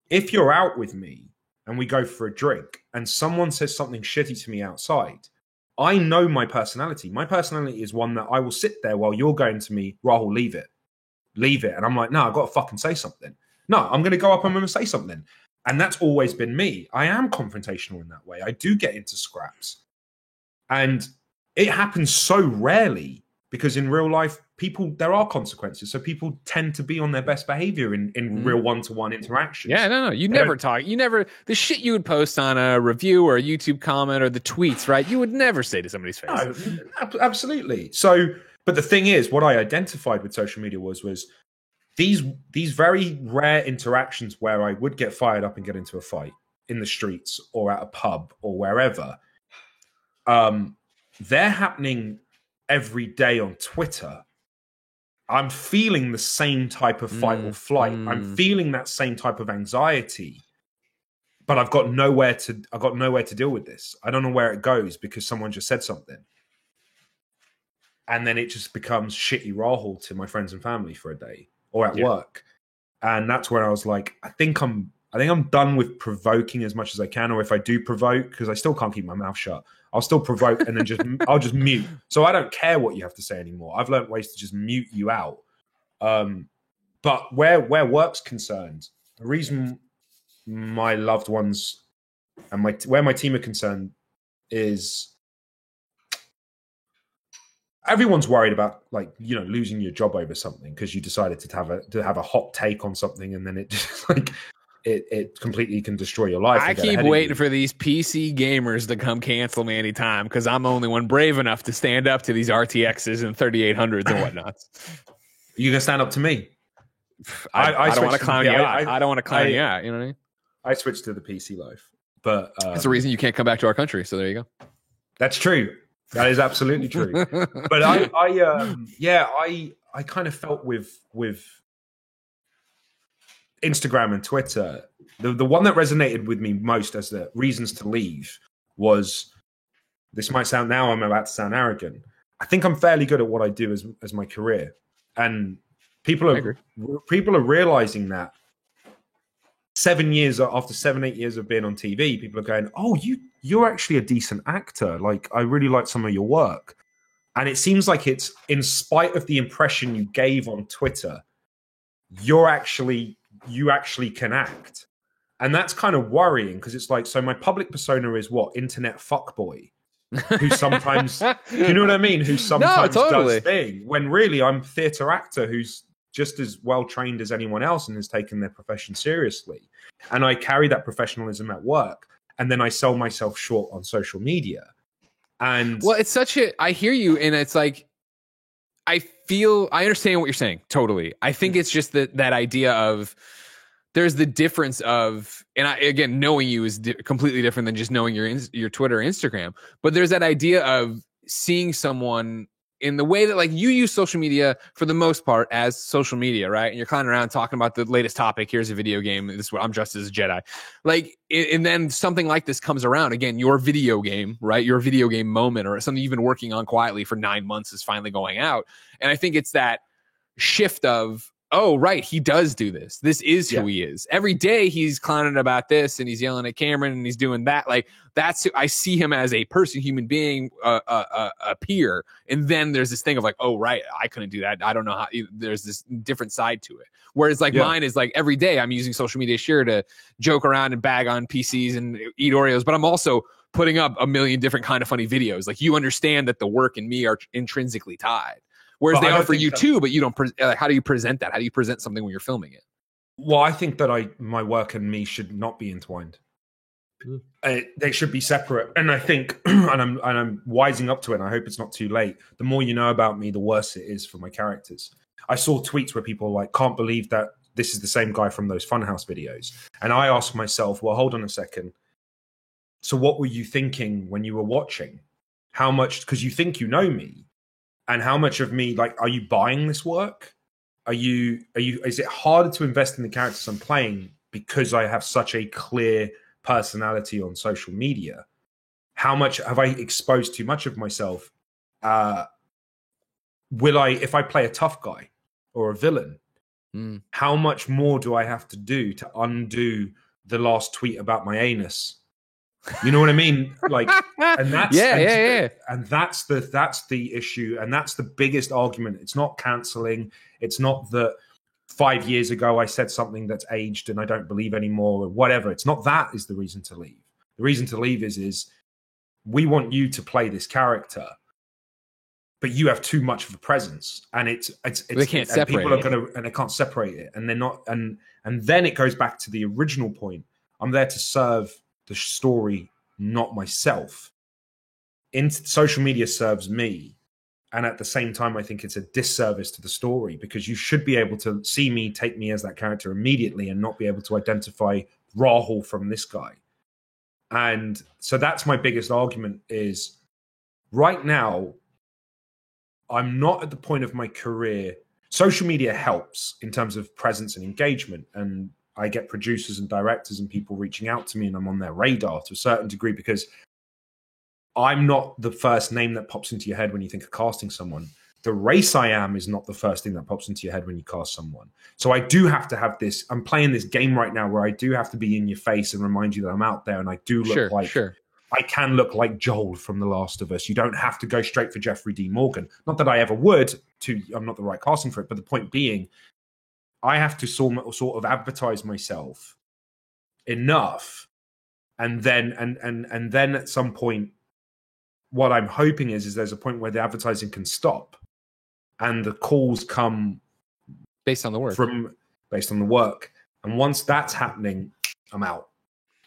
if you're out with me and we go for a drink and someone says something shitty to me outside, I know my personality. My personality is one that I will sit there while you're going to me, Rahul, leave it. Leave it. And I'm like, no, I've got to fucking say something. No, I'm going to go up and I'm going to say something. And that's always been me. I am confrontational in that way. I do get into scraps. And it happens so rarely because in real life, there are consequences. So people tend to be on their best behavior in real one-to-one interactions. Yeah, no. You never talk. The shit you would post on a review or a YouTube comment or the tweets, right? You would never say to somebody's face. No, absolutely. So, but the thing is, what I identified with social media was these very rare interactions where I would get fired up and get into a fight in the streets or at a pub or wherever. They're happening every day on Twitter. I'm feeling the same type of fight or flight. I'm feeling that same type of anxiety, but I've got nowhere to deal with this. I don't know where it goes because someone just said something. And then it just becomes shitty Rahul to my friends and family for a day or at work. And that's where I was like, I think I'm done with provoking as much as I can. Or if I do provoke, because I still can't keep my mouth shut, I'll still provoke and then I'll just mute. So I don't care what you have to say anymore. I've learned ways to just mute you out. But where work's concerned, the reason my loved ones and where my team are concerned is everyone's worried about losing your job over something because you decided to have a hot take on something, and then it just it completely can destroy your life. I keep waiting for these PC gamers to come cancel me anytime because I'm the only one brave enough to stand up to these RTXs and 3800s and whatnot. You gonna stand up to me? I don't want to clown you out. I don't want to clown you out. You know what I mean? I switched to the PC life, but that's the reason you can't come back to our country. So there you go. That's true. That is absolutely true. But I kind of felt with Instagram and Twitter, the one that resonated with me most as the reasons to leave was, this might sound, now I'm about to sound arrogant, I think I'm fairly good at what I do as my career. And people are realizing that 7 years after 7-8 years of being on TV, people are going, oh, you're actually a decent actor. Like, I really like some of your work. And it seems like it's, in spite of the impression you gave on Twitter, you actually can act. And that's kind of worrying because it's like, so my public persona is what? Internet fuckboy. Who sometimes, you know what I mean? Who sometimes does things. When really I'm theatre actor who's just as well trained as anyone else and has taken their profession seriously. And I carry that professionalism at work. And then I sell myself short on social media. And well, it's I hear you. And it's like, I understand what you're saying. Totally. I think it's just that idea of, there's the difference of, and again, knowing you is completely different than just knowing your Twitter or Instagram. But there's that idea of seeing someone in the way that, like, you use social media for the most part as social media, right? And you're climbing around talking about the latest topic. Here's a video game. This is what I'm dressed as a Jedi. Like, and then something like this comes around again, your video game, right? Your video game moment or something you've been working on quietly for 9 months is finally going out. And I think it's that shift of, oh, right, he does do this. This is who he is. Every day he's clowning about this and he's yelling at Cameron and he's doing that. Like, that's who I see him as, a person, human being, a peer. And then there's this thing of like, oh, right, I couldn't do that. I don't know how. There's this different side to it. Whereas like mine is like every day I'm using social media to joke around and bag on PCs and eat Oreos, but I'm also putting up a million different kind of funny videos. Like, you understand that the work and me are intrinsically tied. Whereas they are for you too, but you don't. How do you present that? How do you present something when you're filming it? Well, I think that my work and me should not be entwined. They should be separate. And I think, and I'm wising up to it. And I hope it's not too late. The more you know about me, the worse it is for my characters. I saw tweets where people were like, can't believe that this is the same guy from those Funhouse videos. And I asked myself, well, hold on a second. So what were you thinking when you were watching? How much? Because you think you know me. And how much of me, like, are you buying this work? Is it harder to invest in the characters I'm playing because I have such a clear personality on social media? How much have I exposed too much of myself? If I play a tough guy or a villain, how much more do I have to do to undo the last tweet about my anus? You know what I mean? Like, and that's and that's the issue, and that's the biggest argument. It's not canceling. It's not that 5 years ago I said something that's aged and I don't believe anymore or whatever. It's not that is the reason to leave. The reason to leave is we want you to play this character, but you have too much of a presence, and it's they can't separate. People are going to, and they can't separate it, and they're not, and then it goes back to the original point. I'm there to serve the story, not myself. Social media serves me, and at the same time I think it's a disservice to the story, because you should be able to see me, take me as that character immediately, and not be able to identify Rahul from this guy. And so that's my biggest argument. Is right now I'm not at the point of my career. Social media helps in terms of presence and engagement, and I get producers and directors and people reaching out to me, and I'm on their radar to a certain degree, because I'm not the first name that pops into your head when you think of casting someone. The race I am is not the first thing that pops into your head when you cast someone. So I do have to have this. I'm playing this game right now where I do have to be in your face and remind you that I'm out there, and I do look I can look like Joel from The Last of Us. You don't have to go straight for Jeffrey D. Morgan. Not that I ever would. I'm not the right casting for it. But the point being, I have to sort of advertise myself enough, and then and then at some point, what I'm hoping is there's a point where the advertising can stop, and the calls come based on the work. And once that's happening, I'm out.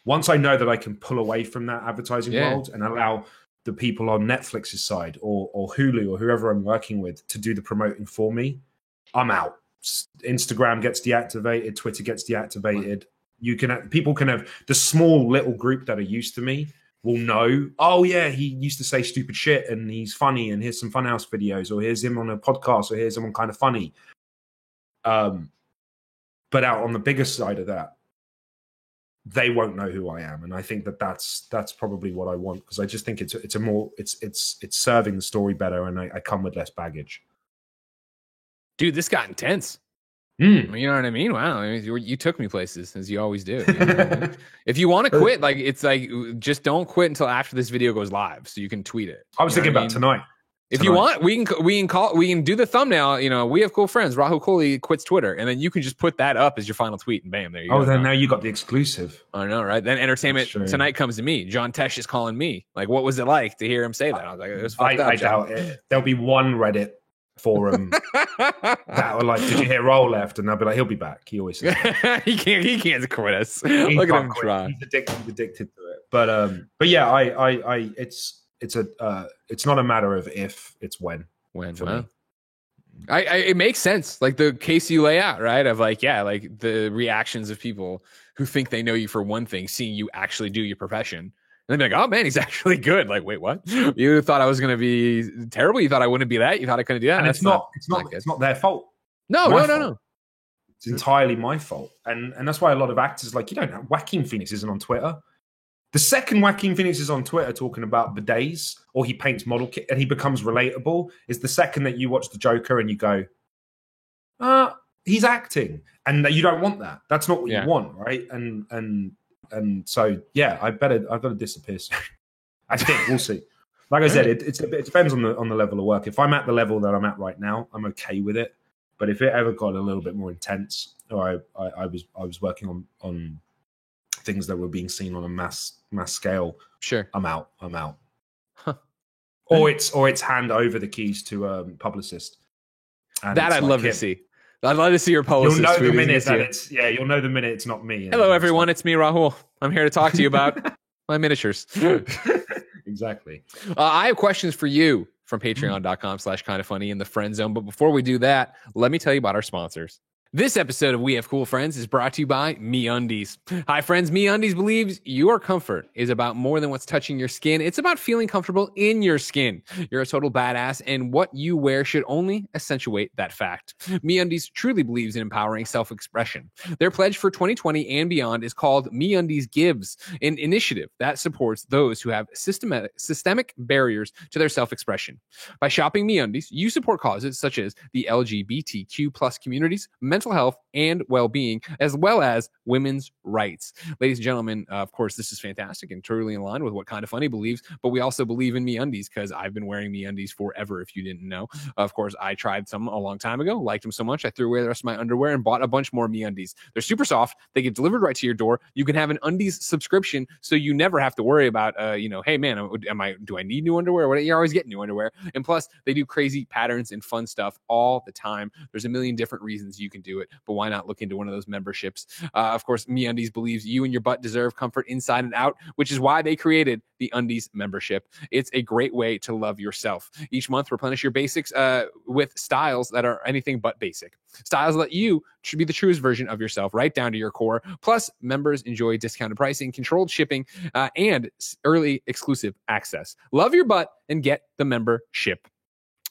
Once I know that I can pull away from that advertising world and allow the people on Netflix's side or Hulu or whoever I'm working with to do the promoting for me, I'm out. Instagram gets deactivated, Twitter gets deactivated. People can have the small little group that are used to me will know, oh yeah, he used to say stupid shit and he's funny, and here's some Funhouse videos, or here's him on a podcast, or here's him on Kind of Funny. But out on the bigger side of that, they won't know who I am, and I think that's probably what I want, because I just think it's serving the story better, and I come with less baggage. Dude, this got intense. You know what I mean? Wow, I mean, you took me places, as you always do. You know what I mean? If you want to quit, like, it's like, just don't quit until after this video goes live, so you can tweet it. I was thinking about tonight. If you want, we can do the thumbnail. You know, we have cool friends. Rahul Kohli quits Twitter, and then you can just put that up as your final tweet, and bam, there you go. Oh, then now you got the exclusive. I know, right? Then Entertainment Tonight comes to me. John Tesh is calling me. Like, what was it like to hear him say that? I was like, it was fucked up. I doubt it. There'll be one Reddit forum that were like, did you hear Rahul left? And they'll be like, he'll be back. He always says he can't quit us. Look at him try. He's addicted to it. But yeah, it's not a matter of if, it's when. It makes sense, like the case you lay out, right? Of like, yeah, like the reactions of people who think they know you for one thing, seeing you actually do your profession. And they'd be like, oh man, he's actually good. Like, wait, what? You thought I was going to be terrible? You thought I wouldn't be that? You thought I couldn't do that? And it's not their fault. No. It's entirely my fault. And that's why a lot of actors, like, you don't know, Joaquin Phoenix isn't on Twitter. The second Joaquin Phoenix is on Twitter talking about bidets, or he paints model kit and he becomes relatable, is the second that you watch The Joker and you go, he's acting, and you don't want that. That's not what Yeah. you want, right? And so yeah, I've got to disappear soon. I think we'll see. Like I said, it depends on the level of work. If I'm at the level that I'm at right now, I'm okay with it. But if it ever got a little bit more intense, or I was working on things that were being seen on a mass scale, sure, I'm out. Huh. Or it's hand over the keys to a publicist. And that I'd love to see. I'd love to see your publicist. You'll know the minute that you'll know the minute it's not me. Hello, everyone. It's me, Rahul. I'm here to talk to you about my miniatures. Exactly. I have questions for you from patreon.com/kindafunny in the friend zone. But before we do that, let me tell you about our sponsors. This episode of We Have Cool Friends is brought to you by MeUndies. Hi, friends. MeUndies believes your comfort is about more than what's touching your skin. It's about feeling comfortable in your skin. You're a total badass, and what you wear should only accentuate that fact. MeUndies truly believes in empowering self-expression. Their pledge for 2020 and beyond is called MeUndies Gives, an initiative that supports those who have systemic barriers to their self-expression. By shopping MeUndies, you support causes such as the LGBTQ+ communities, mental health and well-being, as well as women's rights. Ladies and gentlemen, of course, this is fantastic and totally in line with what Kinda Funny believes, but we also believe in MeUndies because I've been wearing MeUndies forever, if you didn't know. Of course, I tried some a long time ago, liked them so much, I threw away the rest of my underwear and bought a bunch more MeUndies. They're super soft. They get delivered right to your door. You can have an undies subscription, so you never have to worry about, hey, man, do I need new underwear? What, you're always getting new underwear. And plus, they do crazy patterns and fun stuff all the time. There's a million different reasons you can do it, but why not look into one of those memberships? Of course, MeUndies believes you and your butt deserve comfort inside and out, which is why they created the Undies membership. It's a great way to love yourself. Each month, replenish your basics with styles that are anything but basic. Styles that you should be the truest version of yourself, right down to your core. Plus, members enjoy discounted pricing, controlled shipping, and early exclusive access. Love your butt and get the membership.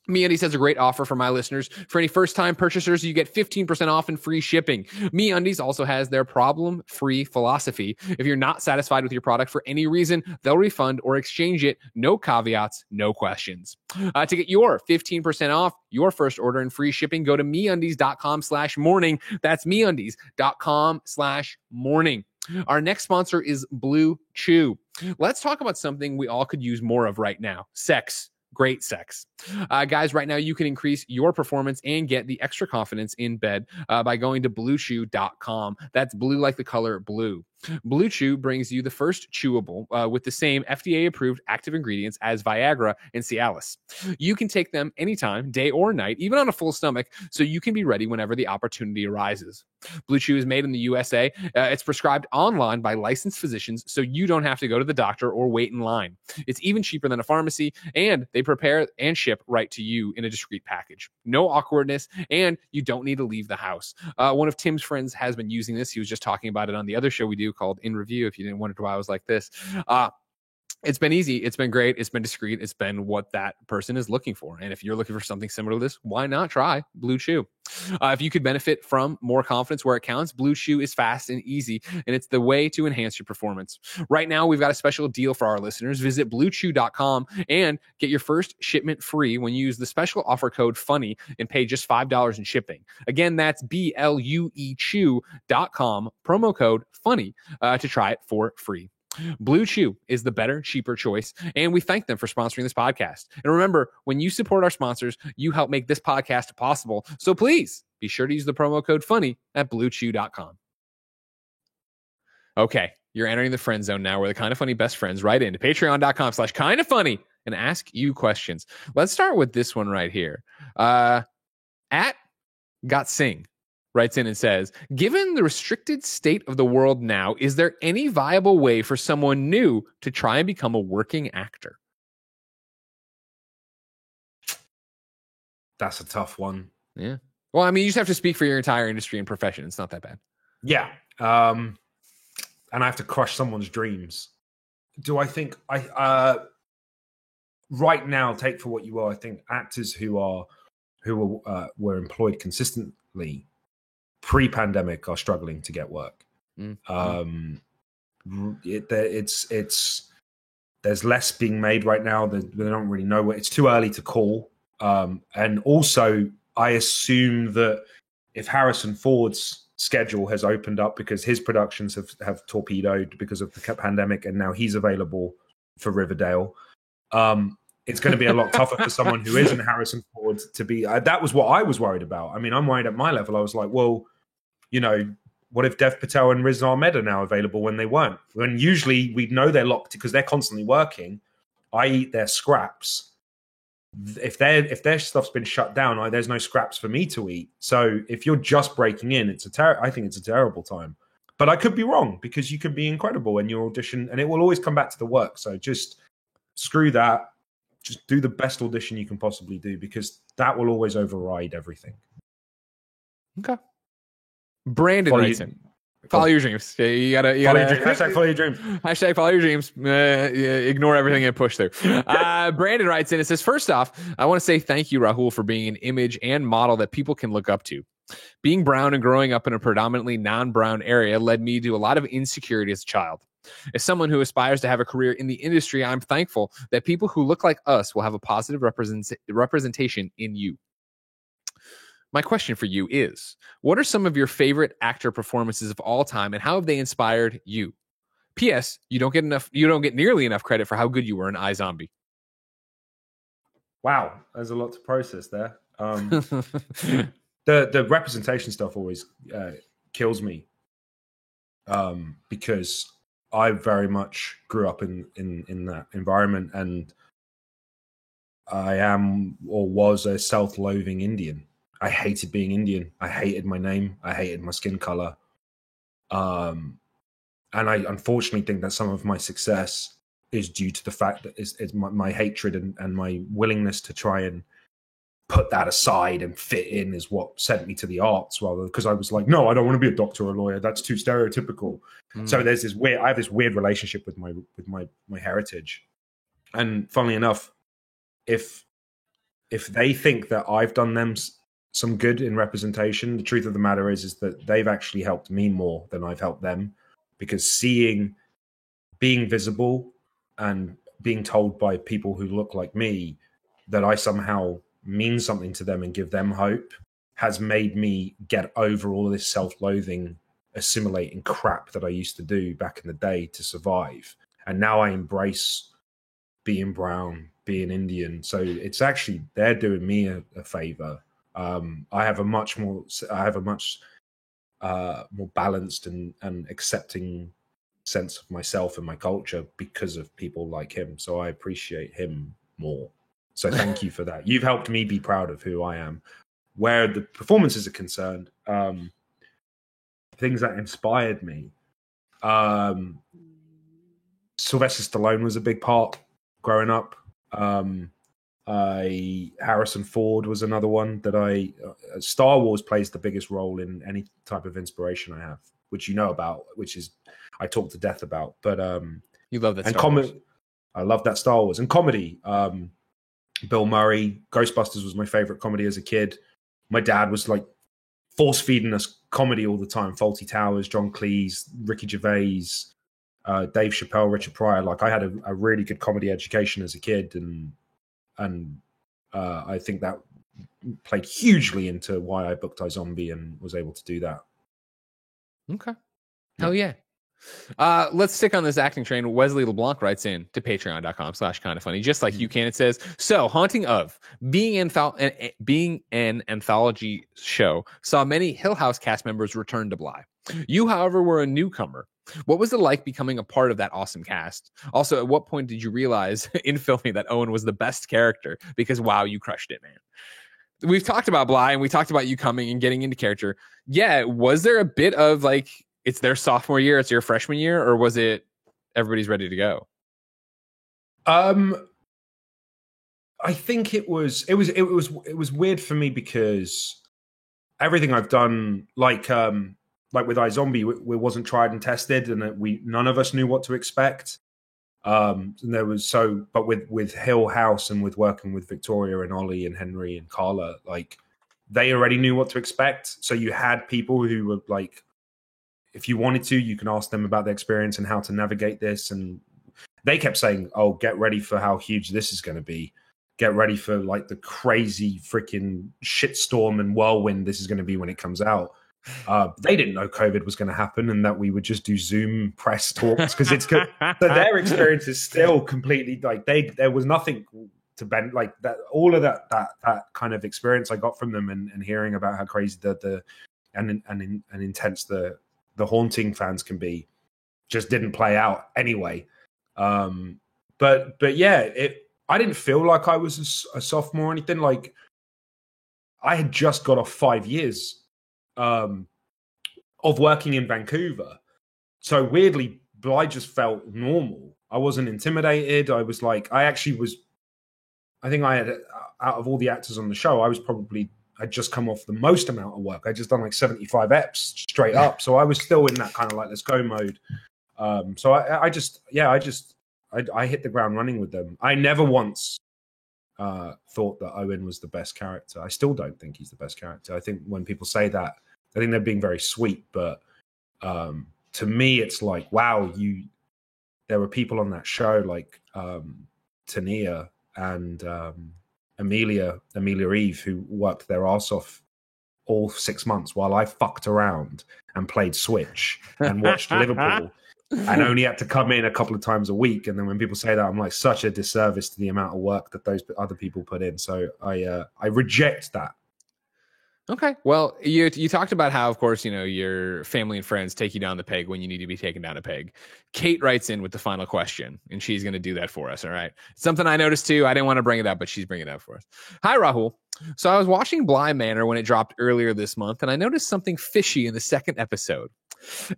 MeUndies has a great offer for my listeners. For any first-time purchasers, you get 15% off and free shipping. MeUndies also has their problem-free philosophy. If you're not satisfied with your product for any reason, they'll refund or exchange it. No caveats, no questions. To get your 15% off your first order and free shipping, go to MeUndies.com/morning. That's MeUndies.com/morning. Our next sponsor is Blue Chew. Let's talk about something we all could use more of right now: sex. Great sex. Guys, right now you can increase your performance and get the extra confidence in bed by going to bluechew.com. That's blue like the color blue. Blue Chew brings you the first chewable with the same FDA-approved active ingredients as Viagra and Cialis. You can take them anytime, day or night, even on a full stomach, so you can be ready whenever the opportunity arises. Blue Chew is made in the USA. It's prescribed online by licensed physicians, so you don't have to go to the doctor or wait in line. It's even cheaper than a pharmacy, and they prepare and ship right to you in a discreet package. No awkwardness, and you don't need to leave the house. One of Tim's friends has been using this. He was just talking about it on the other show we do called In Review, if you didn't wonder why I was like this. It's been easy. It's been great. It's been discreet. It's been what that person is looking for. And if you're looking for something similar to this, why not try Blue Chew? If you could benefit from more confidence where it counts, Blue Chew is fast and easy, and it's the way to enhance your performance. Right now, we've got a special deal for our listeners. Visit bluechew.com and get your first shipment free when you use the special offer code FUNNY and pay just $5 in shipping. Again, that's BLUEchew.com, promo code FUNNY to try it for free. Blue Chew is the better, cheaper choice, and we thank them for sponsoring this podcast. And remember, when you support our sponsors, you help make this podcast possible. So please be sure to use the promo code FUNNY at bluechew.com. Okay, you're entering the friend zone now, where the Kinda Funny best friends write into patreon.com/kindafunny and ask you questions. Let's start with this one right here. At Got Sing writes in and says, given the restricted state of the world now, is there any viable way for someone new to try and become a working actor? That's a tough one. Yeah. Well, I mean, you just have to speak for your entire industry and profession. It's not that bad. Yeah. And I have to crush someone's dreams. Do I think right now, take for what you are, I think actors who were employed consistently pre-pandemic are struggling to get work. Mm-hmm. There's less being made right now. They don't really know it's too early to call. And also, I assume that if Harrison Ford's schedule has opened up because his productions have torpedoed because of the pandemic, and now he's available for Riverdale, it's going to be a lot tougher for someone who isn't Harrison Ford to be. That was what I was worried about. I mean, I'm worried at my level. I was like, well, you know, what if Dev Patel and Riz Ahmed are now available when they weren't? When usually we know they're locked because they're constantly working. I eat their scraps. If their stuff's been shut down, there's no scraps for me to eat. So if you're just breaking in, I think it's a terrible time. But I could be wrong because you could be incredible in your audition, and it will always come back to the work. So just screw that. Just do the best audition you can possibly do because that will always override everything. Okay. Brandon writes in. Follow your dreams. You gotta hashtag follow your dreams. Hashtag follow your dreams. Ignore everything and push through. Brandon writes in. It says, first off, I want to say thank you, Rahul, for being an image and model that people can look up to. Being brown and growing up in a predominantly non-brown area led me to a lot of insecurity as a child. As someone who aspires to have a career in the industry, I'm thankful that people who look like us will have a positive representation in you. My question for you is, what are some of your favorite actor performances of all time, and how have they inspired you? P.S. You don't get nearly enough credit for how good you were in iZombie. Wow, there's a lot to process there. The representation stuff always kills me because I very much grew up in that environment, and I am or was a self-loathing Indian. I hated being Indian. I hated my name. I hated my skin color. And I unfortunately think that some of my success is due to the fact that it's my hatred and my willingness to try and put that aside and fit in is what sent me to the arts, rather, because I was like, no, I don't want to be a doctor or a lawyer. That's too stereotypical. So there's this I have this weird relationship with my heritage. And funnily enough, if they think that I've done them some good in representation, the truth of the matter is that they've actually helped me more than I've helped them, because being visible and being told by people who look like me that I somehow mean something to them and give them hope has made me get over all of this self-loathing, assimilating crap that I used to do back in the day to survive. And now I embrace being brown, being Indian. So it's actually, they're doing me a favor. I have a much more balanced and accepting sense of myself and my culture because of people like him. So I appreciate him more. So thank you for that. You've helped me be proud of who I am. Where the performances are concerned, things that inspired me. Sylvester Stallone was a big part growing up. Harrison Ford was another one that Star Wars plays the biggest role in any type of inspiration I have, which you know about, which is I talk to death about. But you love that. And comedy, I love that Star Wars and comedy. Bill Murray, Ghostbusters was my favorite comedy as a kid. My dad was like force feeding us comedy all the time. Fawlty Towers, John Cleese, Ricky Gervais, Dave Chappelle, Richard Pryor. Like I had a really good comedy education as a kid, and I think that played hugely into why I booked iZombie and was able to do that. Okay. Hell yeah. Let's stick on this acting train. Wesley LeBlanc writes in to patreon.com/kindafunny, just like you can. It says, so Haunting of being an anthology show saw many Hill House cast members return to Bly. You, however, were a newcomer. What was it like becoming a part of that awesome cast? Also, at what point did you realize in filming that Owen was the best character? Because wow, you crushed it, man. We've talked about Bly and we talked about you coming and getting into character. Yeah, was there a bit of like, it's their sophomore year, it's your freshman year, or was it everybody's ready to go? I think it was weird for me because everything I've done, like with iZombie, we wasn't tried and tested, and none of us knew what to expect. And there was but with Hill House and with working with Victoria and Ollie and Henry and Carla, like they already knew what to expect. So you had people who were like, if you wanted to, you can ask them about their experience and how to navigate this. And they kept saying, oh, get ready for how huge this is going to be. get ready for like the crazy freaking shitstorm and whirlwind this is going to be when it comes out. They didn't know COVID was going to happen and that we would just do Zoom press talks because it's good. So their experience is still completely like there was nothing to bend like that. All of that kind of experience I got from them and hearing about how crazy and intense the Haunting fans can be just didn't play out anyway. But yeah, I didn't feel like I was a sophomore or anything. Like I had just got off 5 years of working in Vancouver. So weirdly, I just felt normal. I wasn't intimidated. I was like, I think I had, out of all the actors on the show, I'd just come off the most amount of work. I just done like 75 eps straight up. So I was still in that kind of like, let's go mode. So I hit the ground running with them. I never once thought that Owen was the best character. I still don't think he's the best character. I think when people say that, I think they're being very sweet. But to me, it's like, wow, there were people on that show like Tania and Amelia Eve who worked their arse off all 6 months while I fucked around and played Switch and watched Liverpool. And only had to come in a couple of times a week. And then when people say that, I'm like, such a disservice to the amount of work that those other people put in. So I reject that. Okay. Well, you talked about how, of course, your family and friends take you down the peg when you need to be taken down a peg. Kate writes in with the final question, and she's going to do that for us. All right. Something I noticed too. I didn't want to bring it up, but she's bringing it up for us. Hi, Rahul. So I was watching Bly Manor when it dropped earlier this month, and I noticed something fishy in the second episode.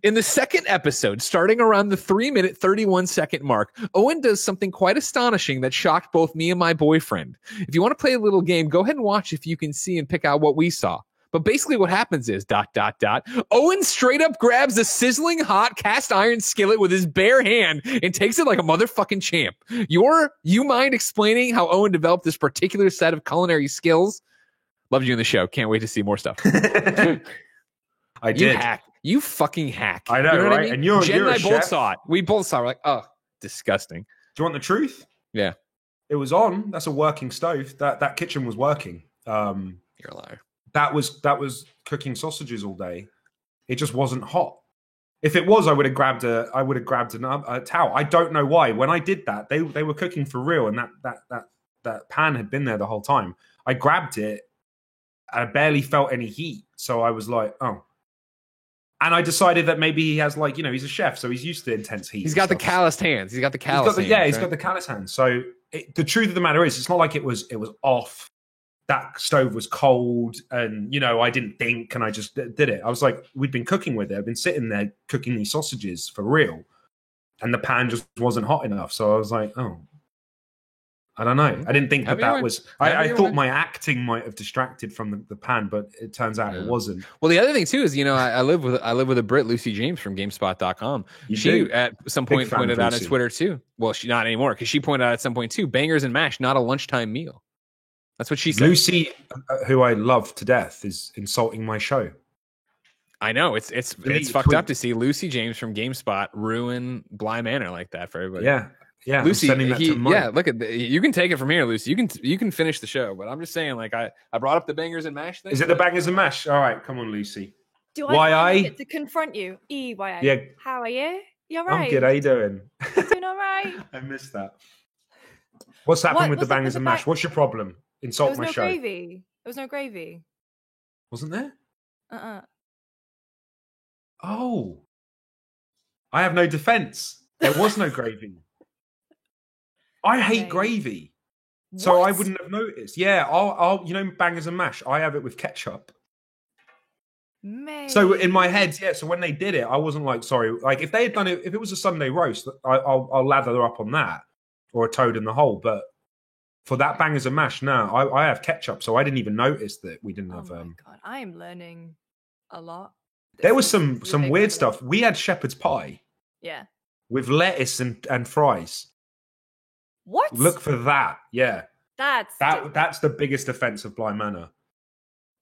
In the second episode, starting around the 3-minute, 31-second mark, Owen does something quite astonishing that shocked both me and my boyfriend. If you want to play a little game, go ahead and watch if you can see and pick out what we saw. But basically what happens is, ... Owen straight up grabs a sizzling hot cast iron skillet with his bare hand and takes it like a motherfucking champ. You mind explaining how Owen developed this particular set of culinary skills? Loved you in the show. Can't wait to see more stuff. I did. You fucking hack. I know, you know right? I mean? And you're Jen a and I chef. both saw it. We both saw it. We're like, oh, disgusting. Do you want the truth? Yeah. It was on. That's a working stove. That kitchen was working. You're a liar. That was cooking sausages all day. It just wasn't hot. If it was, I would have grabbed a towel. I don't know why. When I did that, they were cooking for real, and that pan had been there the whole time. I grabbed it. I barely felt any heat, so I was like, oh. And I decided that maybe he has he's a chef, so he's used to intense heat. He's got the calloused hands. He's got the calloused hands. Yeah, he's got the calloused hands. So the truth of the matter is, it's not like it was off. That stove was cold, and I didn't think, and I just did it. I was like, we'd been cooking with it. I've been sitting there cooking these sausages for real, and the pan just wasn't hot enough. So I was like, oh, I don't know. I didn't think that was. I thought my acting might have distracted from the pan, but it turns out it wasn't. Well, the other thing too is, I live with a Brit, Lucy James from GameSpot.com. She at some point pointed out on Twitter too. Well, she not anymore because she pointed out at some point too. Bangers and mash, not a lunchtime meal. That's what she said. Lucy, who I love to death, is insulting my show. I know it's fucked up to see Lucy James from GameSpot ruin Bly Manor like that for everybody. Yeah, Lucy. Look at you can take it from here, Lucy. You can finish the show, but I'm just saying, I brought up the bangers and mash thing. Is it the bangers and mash? All right, come on, Lucy. Do I get to confront you? EYA. Yeah. How are you? You're right. I'm good. How you doing? Doing all right. I missed that. What's happened with the bangers and mash? What's your problem? Insult my show. There was no gravy. Wasn't there? Oh. I have no defense. There was no gravy. I hate gravy. So I wouldn't have noticed. Yeah, I'll bangers and mash. I have it with ketchup. Mate. So in my head, yeah. So when they did it, I wasn't like, sorry. Like if they had done it, if it was a Sunday roast, I'll lather up on that, or a toad in the hole. But for that bangers and mash, no, I have ketchup, so I didn't even notice that we didn't have. Oh my god, I am learning a lot. There was some weird stuff. We had shepherd's pie. Yeah. With lettuce and fries. What? Look for that. Yeah. That's the biggest offense of Bly Manor.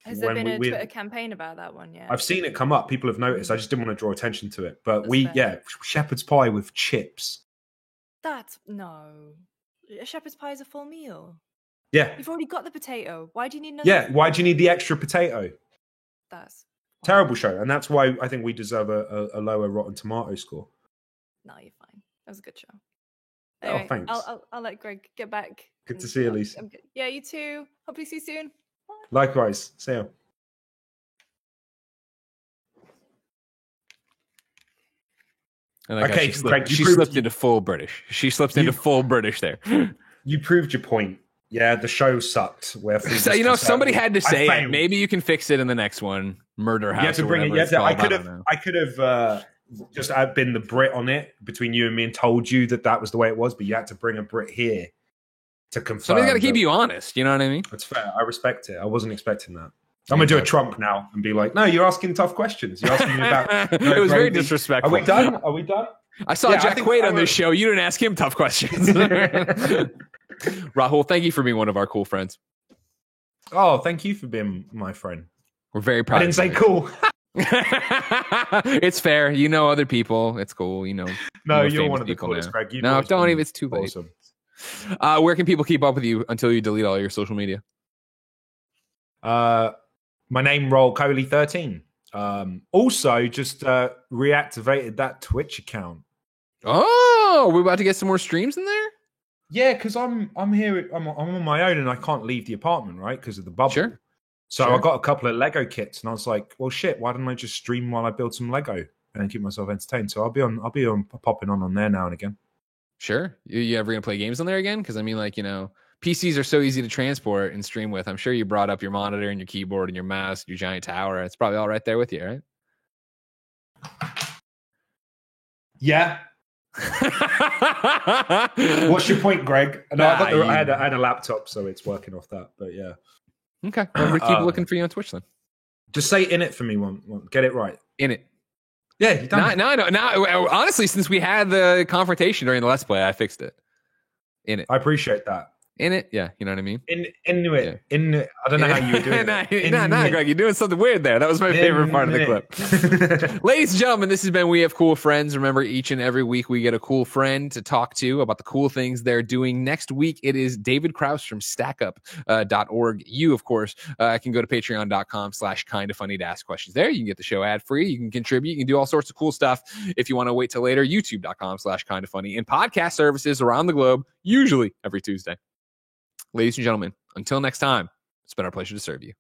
Has there been a Twitter campaign about that one yet? I've seen it come up. People have noticed. I just didn't want to draw attention to it. But shepherd's pie with chips. That's no. A shepherd's pie is a full meal. Yeah. You've already got the potato. Why do you need another? Yeah. Why do you need the extra potato? That's terrible show, and that's why I think we deserve a lower Rotten Tomato score. No, you're fine. That was a good show. Anyway, thanks. I'll let Greg get back. Good to see you, Elise. Yeah, you too. Hopefully see you soon. Bye. Likewise. See you. Okay, she slipped into full British. She slipped into full British there. You proved your point. Yeah, the show sucked. So, somebody had to say it. Maybe you can fix it in the next one. Murder House. You have to bring it. I could have just been the Brit on it between you and me and told you that was the way it was, but you had to bring a Brit here to confirm. Somebody's got to keep you honest. You know what I mean? That's fair. I respect it. I wasn't expecting that. I'm going to do a Trump now and be like, no, you're asking tough questions. You're asking me about... It was very disrespectful. Are we done? Are we done? I saw Jack Quaid on this show. You didn't ask him tough questions. Rahul, thank you for being one of our cool friends. Oh, thank you for being my friend. We're very proud. I didn't say cool. It's fair. You know other people. It's cool. No, you're one of the coolest, Greg. No, don't even. It's too late. Awesome. Where can people keep up with you until you delete all your social media? My name, Roll Coley 13. Also, just reactivated that Twitch account. Oh, we're about to get some more streams in there? Yeah, because I'm here. I'm on my own, and I can't leave the apartment, right? Because of the bubble. Sure. So I got a couple of Lego kits, and I was like, "Well, shit, why don't I just stream while I build some Lego and keep myself entertained?" So I'll be popping on there now and again. Sure. You ever gonna play games on there again? Because I mean, PCs are so easy to transport and stream with. I'm sure you brought up your monitor and your keyboard and your mouse, and your giant tower. It's probably all right there with you, right? Yeah. What's your point, Greg? No, I had a laptop, so it's working off that. But yeah. Okay. Well, we keep looking for you on Twitch then. Just say "in it" for me. One. Get it right. In it. Yeah, you done it. No, I know. Now, honestly, since we had the confrontation during the Let's Play, I fixed it. In it. I appreciate that. In it, yeah, you know what I mean. In it. I don't know how you were doing it. No, Greg, you're doing something weird there. That was my favorite part of the clip. Ladies and gentlemen, this has been We Have Cool Friends. Remember, each and every week we get a cool friend to talk to about the cool things they're doing. Next week, it is David Krause from StackUp.org. You, of course, can go to patreon.com/kindafunny to ask questions there. You can get the show ad free. You can contribute. You can do all sorts of cool stuff. If you want to wait till later, youtube.com/kindafunny and podcast services around the globe, usually every Tuesday. Ladies and gentlemen, until next time, it's been our pleasure to serve you.